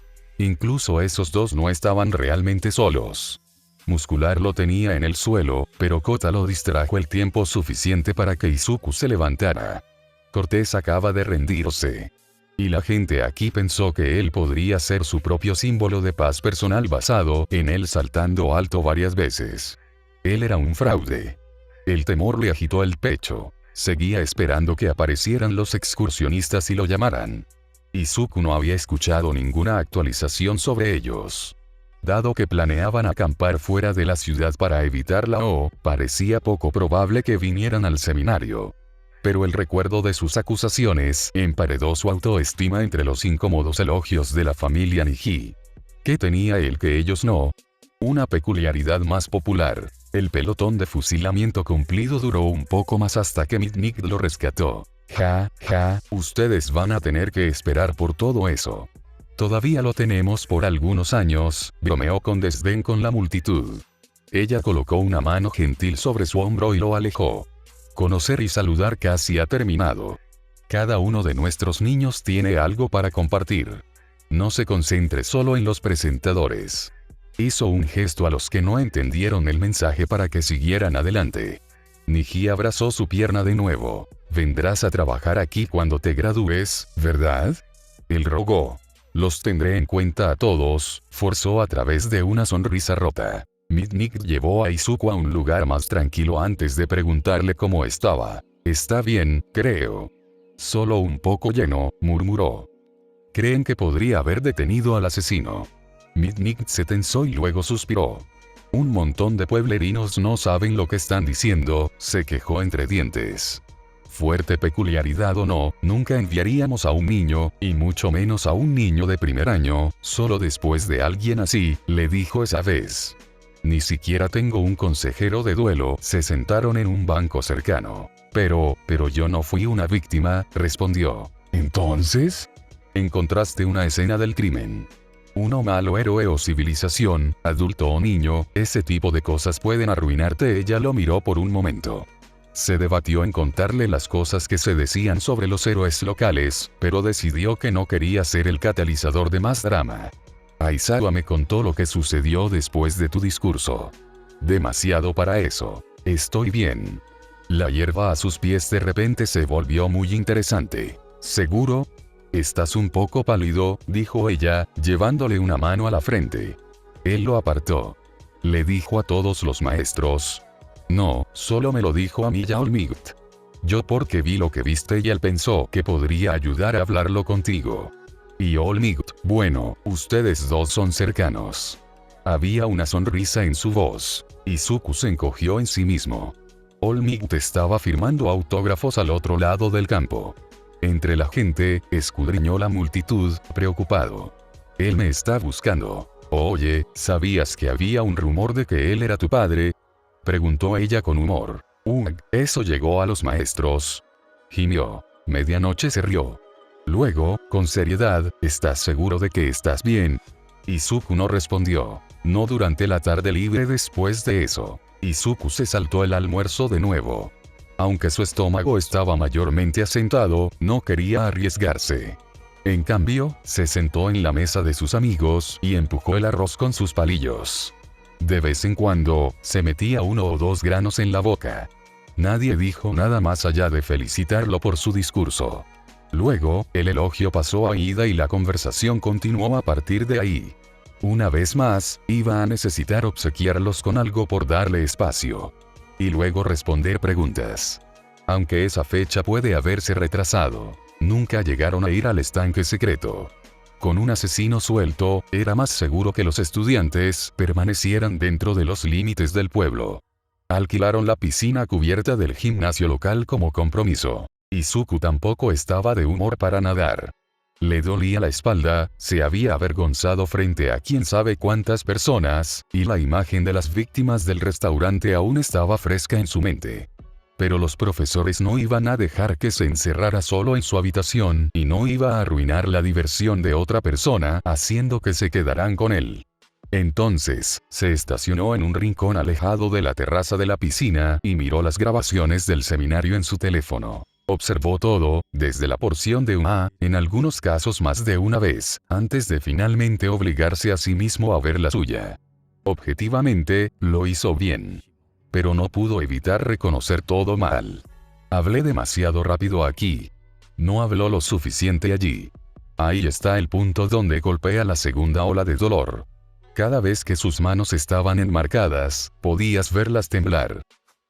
Incluso esos dos no estaban realmente solos. Muscular lo tenía en el suelo, pero Kota lo distrajo el tiempo suficiente para que Izuku se levantara. Cortés acaba de rendirse. Y la gente aquí pensó que él podría ser su propio símbolo de paz personal basado en él saltando alto varias veces. Él era un fraude. El temor le agitó el pecho. Seguía esperando que aparecieran los excursionistas y lo llamaran. Izuku no había escuchado ninguna actualización sobre ellos. Dado que planeaban acampar fuera de la ciudad para evitarla parecía poco probable que vinieran al seminario. Pero el recuerdo de sus acusaciones emparedó su autoestima entre los incómodos elogios de la familia Niji. ¿Qué tenía él que ellos no? Una peculiaridad más popular. El pelotón de fusilamiento cumplido duró un poco más hasta que Mitnick lo rescató. Ja, ustedes van a tener que esperar por todo eso. Todavía lo tenemos por algunos años, bromeó con desdén con la multitud. Ella colocó una mano gentil sobre su hombro y lo alejó. Conocer y saludar casi ha terminado. Cada uno de nuestros niños tiene algo para compartir. No se concentre solo en los presentadores. Hizo un gesto a los que no entendieron el mensaje para que siguieran adelante. Niji abrazó su pierna de nuevo. Vendrás a trabajar aquí cuando te gradúes, ¿verdad? Él rogó. Los tendré en cuenta a todos, forzó a través de una sonrisa rota. Mitnick llevó a Izuku a un lugar más tranquilo antes de preguntarle cómo estaba. Está bien, creo. Solo un poco lleno, murmuró. Creen que podría haber detenido al asesino. Mitnick se tensó y luego suspiró. Un montón de pueblerinos no saben lo que están diciendo, se quejó entre dientes. Fuerte peculiaridad o no, nunca enviaríamos a un niño, y mucho menos a un niño de primer año, solo después de alguien así, le dijo esa vez. Ni siquiera tengo un consejero de duelo. Se sentaron en un banco cercano. Pero yo no fui una víctima, respondió. ¿Entonces? Encontraste una escena del crimen. Uno malo héroe o civilización, adulto o niño, ese tipo de cosas pueden arruinarte. Ella lo miró por un momento. Se debatió en contarle las cosas que se decían sobre los héroes locales, pero decidió que no quería ser el catalizador de más drama. Aizawa me contó lo que sucedió después de tu discurso. Demasiado para eso. Estoy bien. La hierba a sus pies de repente se volvió muy interesante. ¿Seguro? Estás un poco pálido, dijo ella, llevándole una mano a la frente. Él lo apartó. Le dijo a todos los maestros. No, solo me lo dijo a mí y a Olmigt. Yo porque vi lo que viste y él pensó que podría ayudar a hablarlo contigo. Y Olmigt, bueno, ustedes dos son cercanos. Había una sonrisa en su voz. Izuku se encogió en sí mismo. Olmigt estaba firmando autógrafos al otro lado del campo. Entre la gente, escudriñó la multitud, preocupado. Él me está buscando. Oye, ¿sabías que había un rumor de que él era tu padre? Preguntó ella con humor. Eso llegó a los maestros. Gimió. Medianoche se rió. Luego, con seriedad, ¿estás seguro de que estás bien? Izuku no respondió. No durante la tarde libre después de eso. Izuku se saltó el almuerzo de nuevo. Aunque su estómago estaba mayormente asentado, no quería arriesgarse. En cambio, se sentó en la mesa de sus amigos y empujó el arroz con sus palillos. De vez en cuando, se metía 1 o 2 granos en la boca. Nadie dijo nada más allá de felicitarlo por su discurso. Luego, el elogio pasó a Ida y la conversación continuó a partir de ahí. Una vez más, iba a necesitar obsequiarlos con algo por darle espacio. Y luego responder preguntas. Aunque esa fecha puede haberse retrasado, nunca llegaron a ir al estanque secreto. Con un asesino suelto, era más seguro que los estudiantes permanecieran dentro de los límites del pueblo. Alquilaron la piscina cubierta del gimnasio local como compromiso. Izuku tampoco estaba de humor para nadar. Le dolía la espalda, se había avergonzado frente a quién sabe cuántas personas, y la imagen de las víctimas del restaurante aún estaba fresca en su mente. Pero los profesores no iban a dejar que se encerrara solo en su habitación y no iba a arruinar la diversión de otra persona haciendo que se quedaran con él. Entonces, se estacionó en un rincón alejado de la terraza de la piscina y miró las grabaciones del seminario en su teléfono. Observó todo, desde la porción de en algunos casos más de una vez, antes de finalmente obligarse a sí mismo a ver la suya. Objetivamente, lo hizo bien. Pero no pudo evitar reconocer todo mal. Hablé demasiado rápido aquí. No habló lo suficiente allí. Ahí está el punto donde golpea la segunda ola de dolor. Cada vez que sus manos estaban enmarcadas, podías verlas temblar.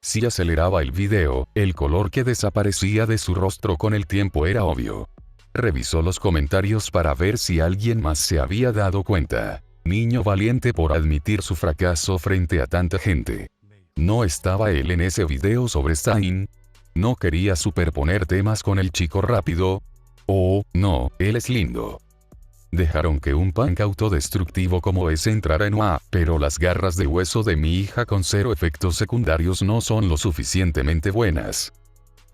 Si aceleraba el video, el color que desaparecía de su rostro con el tiempo era obvio. Revisó los comentarios para ver si alguien más se había dado cuenta. Niño valiente por admitir su fracaso frente a tanta gente. ¿No estaba él en ese video sobre Stein? ¿No quería superponer temas con el chico rápido? Oh, no, él es lindo. Dejaron que un punk autodestructivo como ese entrara en pero las garras de hueso de mi hija con 0 efectos secundarios no son lo suficientemente buenas.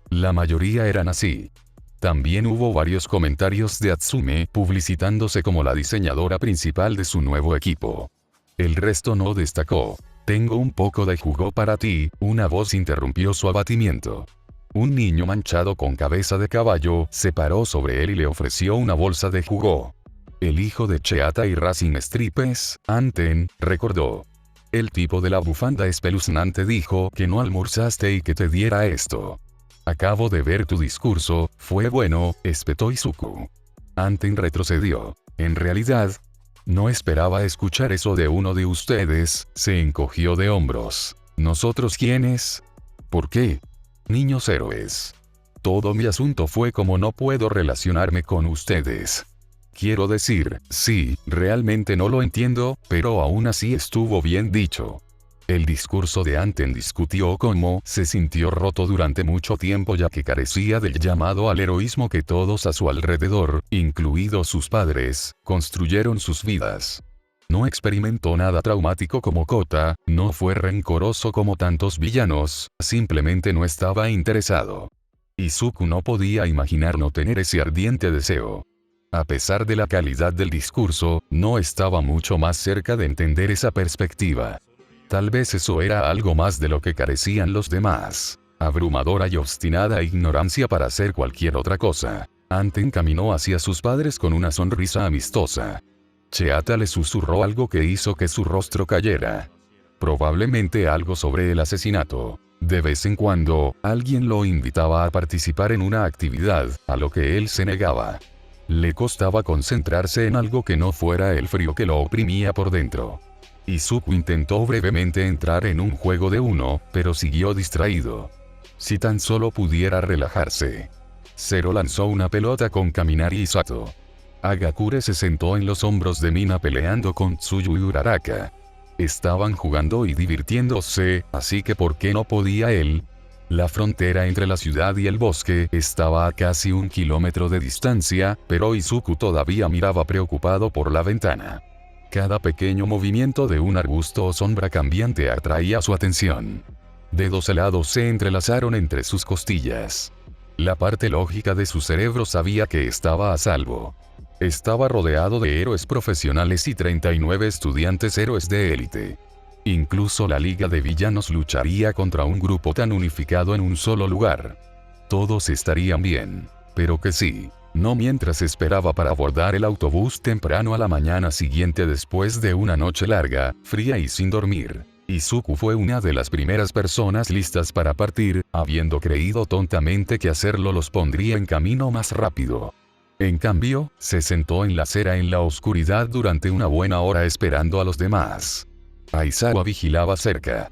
La mayoría eran así. También hubo varios comentarios de Atsume publicitándose como la diseñadora principal de su nuevo equipo. El resto no destacó. Tengo un poco de jugo para ti, una voz interrumpió su abatimiento. Un niño manchado con cabeza de caballo se paró sobre él y le ofreció una bolsa de jugo. El hijo de Cheata y Racing Stripes, Anten, recordó. El tipo de la bufanda espeluznante dijo que no almorzaste y que te diera esto. Acabo de ver tu discurso, fue bueno, espetó Izuku. Anten retrocedió. En realidad, no esperaba escuchar eso de uno de ustedes, se encogió de hombros. ¿Nosotros quiénes? ¿Por qué? Niños héroes. Todo mi asunto fue como no puedo relacionarme con ustedes. Quiero decir, sí, realmente no lo entiendo, pero aún así estuvo bien dicho. El discurso de Anten discutió cómo se sintió roto durante mucho tiempo ya que carecía del llamado al heroísmo que todos a su alrededor, incluidos sus padres, construyeron sus vidas. No experimentó nada traumático como Kota, no fue rencoroso como tantos villanos, simplemente no estaba interesado. Izuku no podía imaginar no tener ese ardiente deseo. A pesar de la calidad del discurso, no estaba mucho más cerca de entender esa perspectiva. Tal vez eso era algo más de lo que carecían los demás. Abrumadora y obstinada ignorancia para hacer cualquier otra cosa. Anten caminó hacia sus padres con una sonrisa amistosa. Cheata le susurró algo que hizo que su rostro cayera. Probablemente algo sobre el asesinato. De vez en cuando, alguien lo invitaba a participar en una actividad, a lo que él se negaba. Le costaba concentrarse en algo que no fuera el frío que lo oprimía por dentro. Izuku intentó brevemente entrar en un juego de uno, pero siguió distraído. Si tan solo pudiera relajarse. Zero lanzó una pelota con Kaminari y Sato. Agakure se sentó en los hombros de Mina peleando con Tsuyu y Uraraka. Estaban jugando y divirtiéndose, así que ¿por qué no podía él? La frontera entre la ciudad y el bosque estaba a casi 1 kilómetro de distancia, pero Izuku todavía miraba preocupado por la ventana. Cada pequeño movimiento de un arbusto o sombra cambiante atraía su atención. Dedos helados se entrelazaron entre sus costillas. La parte lógica de su cerebro sabía que estaba a salvo. Estaba rodeado de héroes profesionales y 39 estudiantes héroes de élite. Incluso la Liga de Villanos lucharía contra un grupo tan unificado en un solo lugar. Todos estarían bien. Pero que sí. No mientras esperaba para abordar el autobús temprano a la mañana siguiente después de una noche larga, fría y sin dormir. Izuku fue una de las primeras personas listas para partir, habiendo creído tontamente que hacerlo los pondría en camino más rápido. En cambio, se sentó en la acera en la oscuridad durante una buena hora esperando a los demás. Aizawa vigilaba cerca.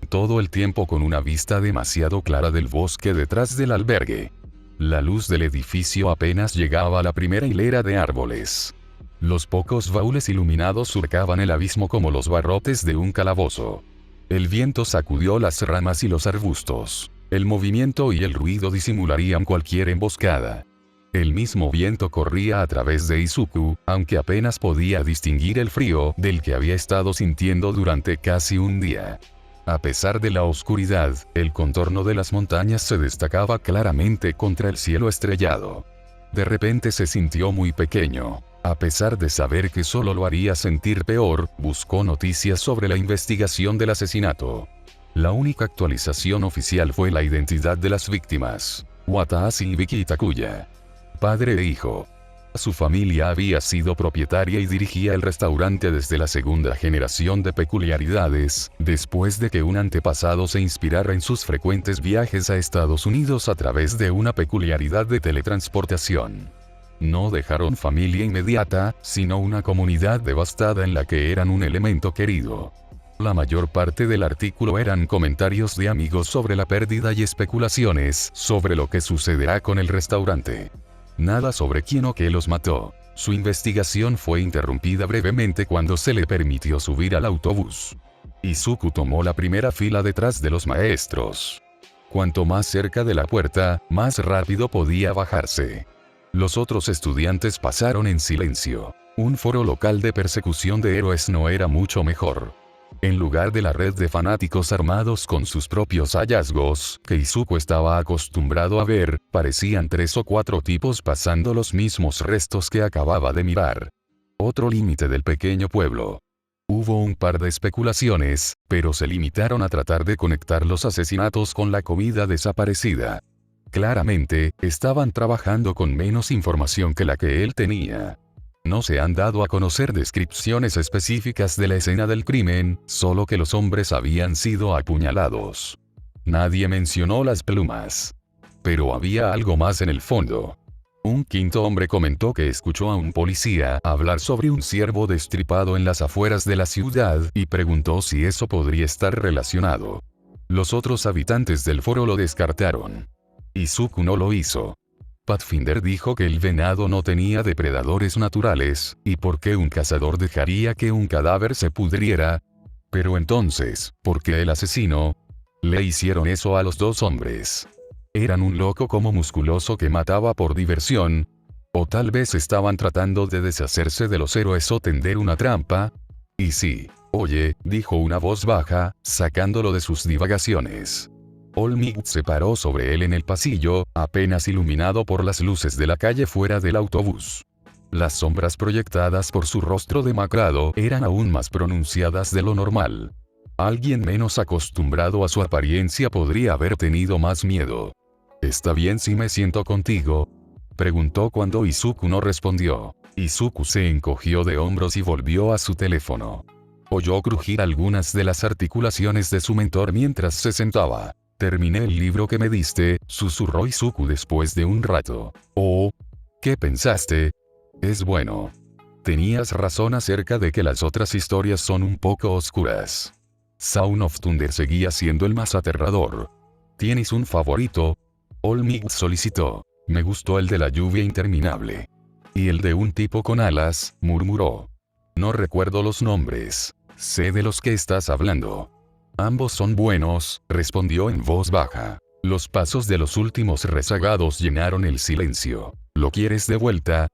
Todo el tiempo con una vista demasiado clara del bosque detrás del albergue. La luz del edificio apenas llegaba a la primera hilera de árboles. Los pocos baúles iluminados surcaban el abismo como los barrotes de un calabozo. El viento sacudió las ramas y los arbustos. El movimiento y el ruido disimularían cualquier emboscada. El mismo viento corría a través de Izuku, aunque apenas podía distinguir el frío del que había estado sintiendo durante casi un día. A pesar de la oscuridad, el contorno de las montañas se destacaba claramente contra el cielo estrellado. De repente se sintió muy pequeño. A pesar de saber que solo lo haría sentir peor, buscó noticias sobre la investigación del asesinato. La única actualización oficial fue la identidad de las víctimas: Watashi y Biki Takuya. Padre e hijo. Su familia había sido propietaria y dirigía el restaurante desde la segunda generación de Peculiaridades, después de que un antepasado se inspirara en sus frecuentes viajes a Estados Unidos a través de una peculiaridad de teletransportación. No dejaron familia inmediata, sino una comunidad devastada en la que eran un elemento querido. La mayor parte del artículo eran comentarios de amigos sobre la pérdida y especulaciones sobre lo que sucederá con el restaurante. Nada sobre quién o qué los mató. Su investigación fue interrumpida brevemente cuando se le permitió subir al autobús. Izuku tomó la primera fila detrás de los maestros. Cuanto más cerca de la puerta, más rápido podía bajarse. Los otros estudiantes pasaron en silencio. Un foro local de persecución de héroes no era mucho mejor. En lugar de la red de fanáticos armados con sus propios hallazgos, que Izuku estaba acostumbrado a ver, parecían 3 o 4 tipos pasando los mismos restos que acababa de mirar. Otro límite del pequeño pueblo. Hubo un par de especulaciones, pero se limitaron a tratar de conectar los asesinatos con la comida desaparecida. Claramente, estaban trabajando con menos información que la que él tenía. No se han dado a conocer descripciones específicas de la escena del crimen, solo que los hombres habían sido apuñalados. Nadie mencionó las plumas. Pero había algo más en el fondo. Un quinto hombre comentó que escuchó a un policía hablar sobre un ciervo destripado en las afueras de la ciudad y preguntó si eso podría estar relacionado. Los otros habitantes del foro lo descartaron. Izuku no lo hizo. Pathfinder dijo que el venado no tenía depredadores naturales, y por qué un cazador dejaría que un cadáver se pudriera. Pero entonces, ¿por qué el asesino? Le hicieron eso a los dos hombres. ¿Eran un loco como musculoso que mataba por diversión? ¿O tal vez estaban tratando de deshacerse de los héroes o tender una trampa? Y sí, oye, dijo una voz baja, sacándolo de sus divagaciones. Olmig se paró sobre él en el pasillo, apenas iluminado por las luces de la calle fuera del autobús. Las sombras proyectadas por su rostro demacrado eran aún más pronunciadas de lo normal. Alguien menos acostumbrado a su apariencia podría haber tenido más miedo. ¿Está bien si me siento contigo?, preguntó cuando Izuku no respondió. Izuku se encogió de hombros y volvió a su teléfono. Oyó crujir algunas de las articulaciones de su mentor mientras se sentaba. Terminé el libro que me diste, susurró Izuku después de un rato. Oh, ¿qué pensaste? Es bueno. Tenías razón acerca de que las otras historias son un poco oscuras. Sound of Thunder seguía siendo el más aterrador. ¿Tienes un favorito?, All Might solicitó. Me gustó el de la lluvia interminable. Y el de un tipo con alas, murmuró. No recuerdo los nombres. Sé de los que estás hablando. Ambos son buenos, respondió en voz baja. Los pasos de los últimos rezagados llenaron el silencio. ¿Lo quieres de vuelta?,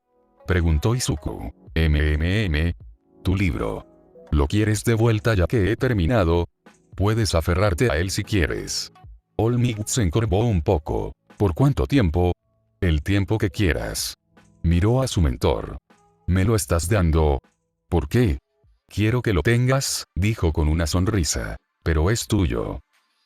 preguntó Izuku. Tu libro. ¿Lo quieres de vuelta ya que he terminado? Puedes aferrarte a él si quieres. All Might se encorvó un poco. ¿Por cuánto tiempo? El tiempo que quieras. Miró a su mentor. ¿Me lo estás dando? ¿Por qué? Quiero que lo tengas, dijo con una sonrisa. Pero es tuyo.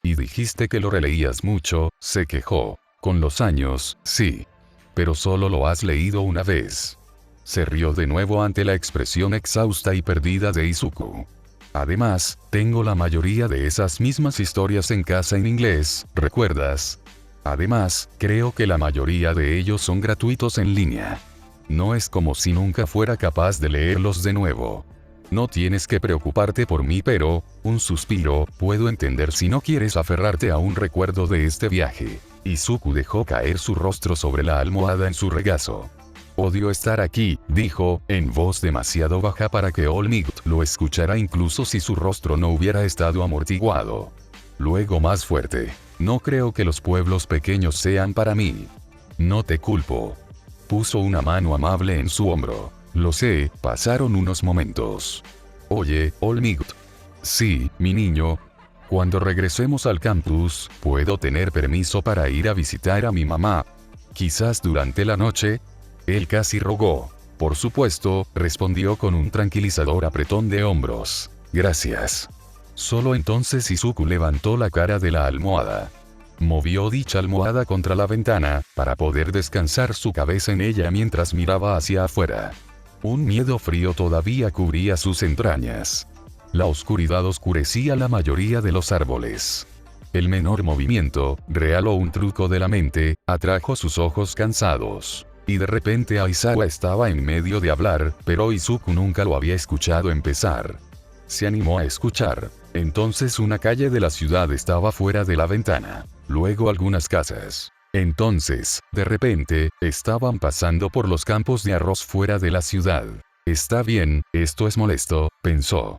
Y dijiste que lo releías mucho, se quejó. Con los años, sí. Pero solo lo has leído una vez. Se rió de nuevo ante la expresión exhausta y perdida de Izuku. Además, tengo la mayoría de esas mismas historias en casa en inglés, ¿recuerdas? Además, creo que la mayoría de ellos son gratuitos en línea. No es como si nunca fuera capaz de leerlos de nuevo. No tienes que preocuparte por mí, pero, un suspiro, puedo entender si no quieres aferrarte a un recuerdo de este viaje. Izuku dejó caer su rostro sobre la almohada en su regazo. Odio estar aquí, dijo, en voz demasiado baja para que All Might lo escuchara incluso si su rostro no hubiera estado amortiguado. Luego más fuerte. No creo que los pueblos pequeños sean para mí. No te culpo. Puso una mano amable en su hombro. Lo sé, pasaron unos momentos. Oye, All Might. Sí, mi niño. Cuando regresemos al campus, ¿puedo tener permiso para ir a visitar a mi mamá? Quizás durante la noche. Él casi rogó. Por supuesto, respondió con un tranquilizador apretón de hombros. Gracias. Solo entonces Izuku levantó la cara de la almohada. Movió dicha almohada contra la ventana, para poder descansar su cabeza en ella mientras miraba hacia afuera. Un miedo frío todavía cubría sus entrañas. La oscuridad oscurecía la mayoría de los árboles. El menor movimiento, real o un truco de la mente, atrajo sus ojos cansados. Y de repente Aizawa estaba en medio de hablar, pero Izuku nunca lo había escuchado empezar. Se animó a escuchar. Entonces una calle de la ciudad estaba fuera de la ventana. Luego algunas casas. Entonces, de repente, estaban pasando por los campos de arroz fuera de la ciudad. Está bien, esto es molesto, pensó.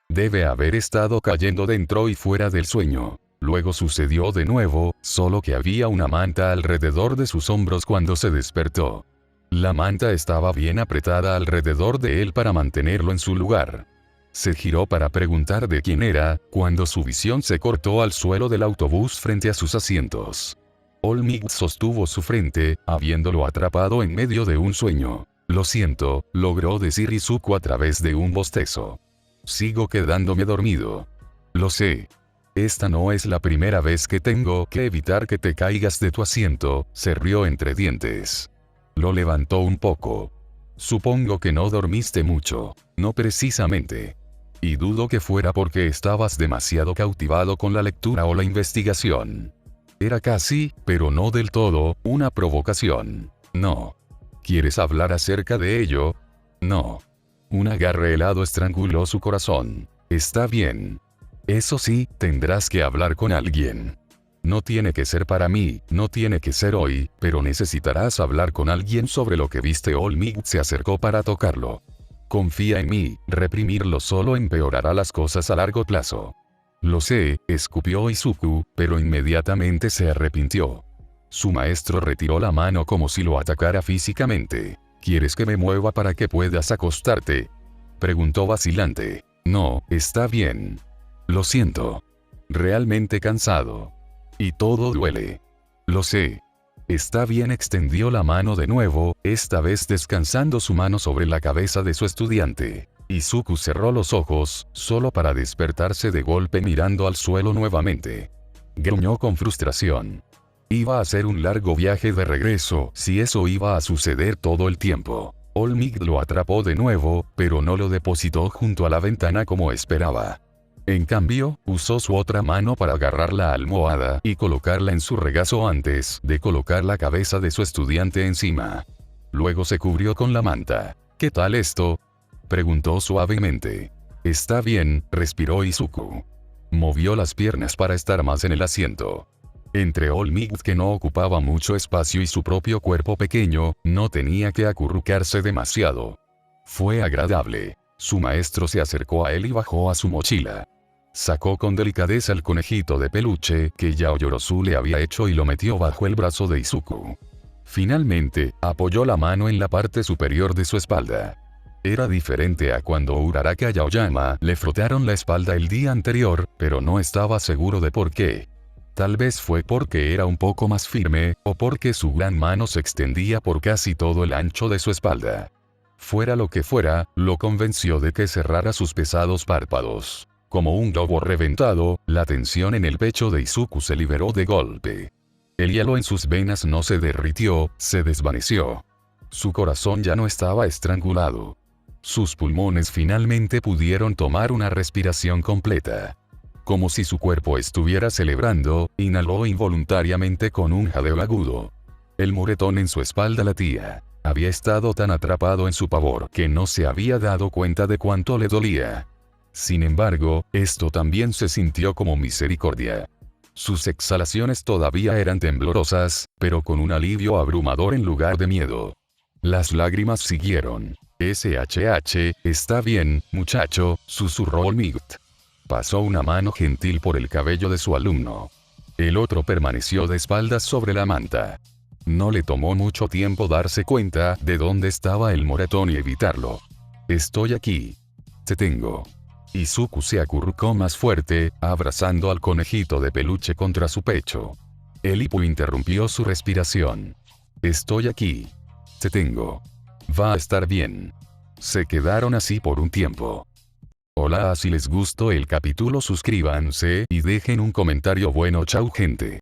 Debe haber estado cayendo dentro y fuera del sueño. Luego sucedió de nuevo, solo que había una manta alrededor de sus hombros cuando se despertó. La manta estaba bien apretada alrededor de él para mantenerlo en su lugar. Se giró para preguntar de quién era, cuando su visión se cortó al suelo del autobús frente a sus asientos. All Might sostuvo su frente, habiéndolo atrapado en medio de un sueño. Lo siento, logró decir Izuku a través de un bostezo. Sigo quedándome dormido. Lo sé. Esta no es la primera vez que tengo que evitar que te caigas de tu asiento, se rió entre dientes. Lo levantó un poco. Supongo que no dormiste mucho. No precisamente. Y dudo que fuera porque estabas demasiado cautivado con la lectura o la investigación. Era casi, pero no del todo, una provocación. No. ¿Quieres hablar acerca de ello? No. Un agarre helado estranguló su corazón. Está bien. Eso sí, tendrás que hablar con alguien. No tiene que ser para mí, no tiene que ser hoy, pero necesitarás hablar con alguien sobre lo que viste. All Might se acercó para tocarlo. Confía en mí, reprimirlo solo empeorará las cosas a largo plazo. Lo sé, escupió Izuku, pero inmediatamente se arrepintió. Su maestro retiró la mano como si lo atacara físicamente. ¿Quieres que me mueva para que puedas acostarte?, preguntó vacilante. No, está bien. Lo siento. Realmente cansado. Y todo duele. Lo sé. Está bien, extendió la mano de nuevo, esta vez descansando su mano sobre la cabeza de su estudiante. Izuku cerró los ojos, solo para despertarse de golpe mirando al suelo nuevamente. Gruñó con frustración. Iba a ser un largo viaje de regreso, si eso iba a suceder todo el tiempo. All Might lo atrapó de nuevo, pero no lo depositó junto a la ventana como esperaba. En cambio, usó su otra mano para agarrar la almohada y colocarla en su regazo antes de colocar la cabeza de su estudiante encima. Luego se cubrió con la manta. ¿Qué tal esto?, preguntó suavemente. Está bien, respiró Izuku. Movió las piernas para estar más en el asiento. Entre All Might, que no ocupaba mucho espacio, y su propio cuerpo pequeño, no tenía que acurrucarse demasiado. Fue agradable. Su maestro se acercó a él y bajó a su mochila. Sacó con delicadeza el conejito de peluche que Yaoyorozu le había hecho y lo metió bajo el brazo de Izuku. Finalmente, apoyó la mano en la parte superior de su espalda. Era diferente a cuando Uraraka y Aoyama le frotaron la espalda el día anterior, pero no estaba seguro de por qué. Tal vez fue porque era un poco más firme, o porque su gran mano se extendía por casi todo el ancho de su espalda. Fuera lo que fuera, lo convenció de que cerrara sus pesados párpados. Como un globo reventado, la tensión en el pecho de Izuku se liberó de golpe. El hielo en sus venas no se derritió, se desvaneció. Su corazón ya no estaba estrangulado. Sus pulmones finalmente pudieron tomar una respiración completa. Como si su cuerpo estuviera celebrando, inhaló involuntariamente con un jadeo agudo. El moretón en su espalda latía. Había estado tan atrapado en su pavor que no se había dado cuenta de cuánto le dolía. Sin embargo, esto también se sintió como misericordia. Sus exhalaciones todavía eran temblorosas, pero con un alivio abrumador en lugar de miedo. Las lágrimas siguieron. SHH, está bien, muchacho, susurró All Might. Pasó una mano gentil por el cabello de su alumno. El otro permaneció de espaldas sobre la manta. No le tomó mucho tiempo darse cuenta de dónde estaba el moretón y evitarlo. Estoy aquí. Te tengo. Izuku se acurrucó más fuerte, abrazando al conejito de peluche contra su pecho. El hipo interrumpió su respiración. Estoy aquí. Te tengo. Va a estar bien. Se quedaron así por un tiempo. Hola, si les gustó el capítulo suscríbanse y dejen un comentario bueno. Chau gente.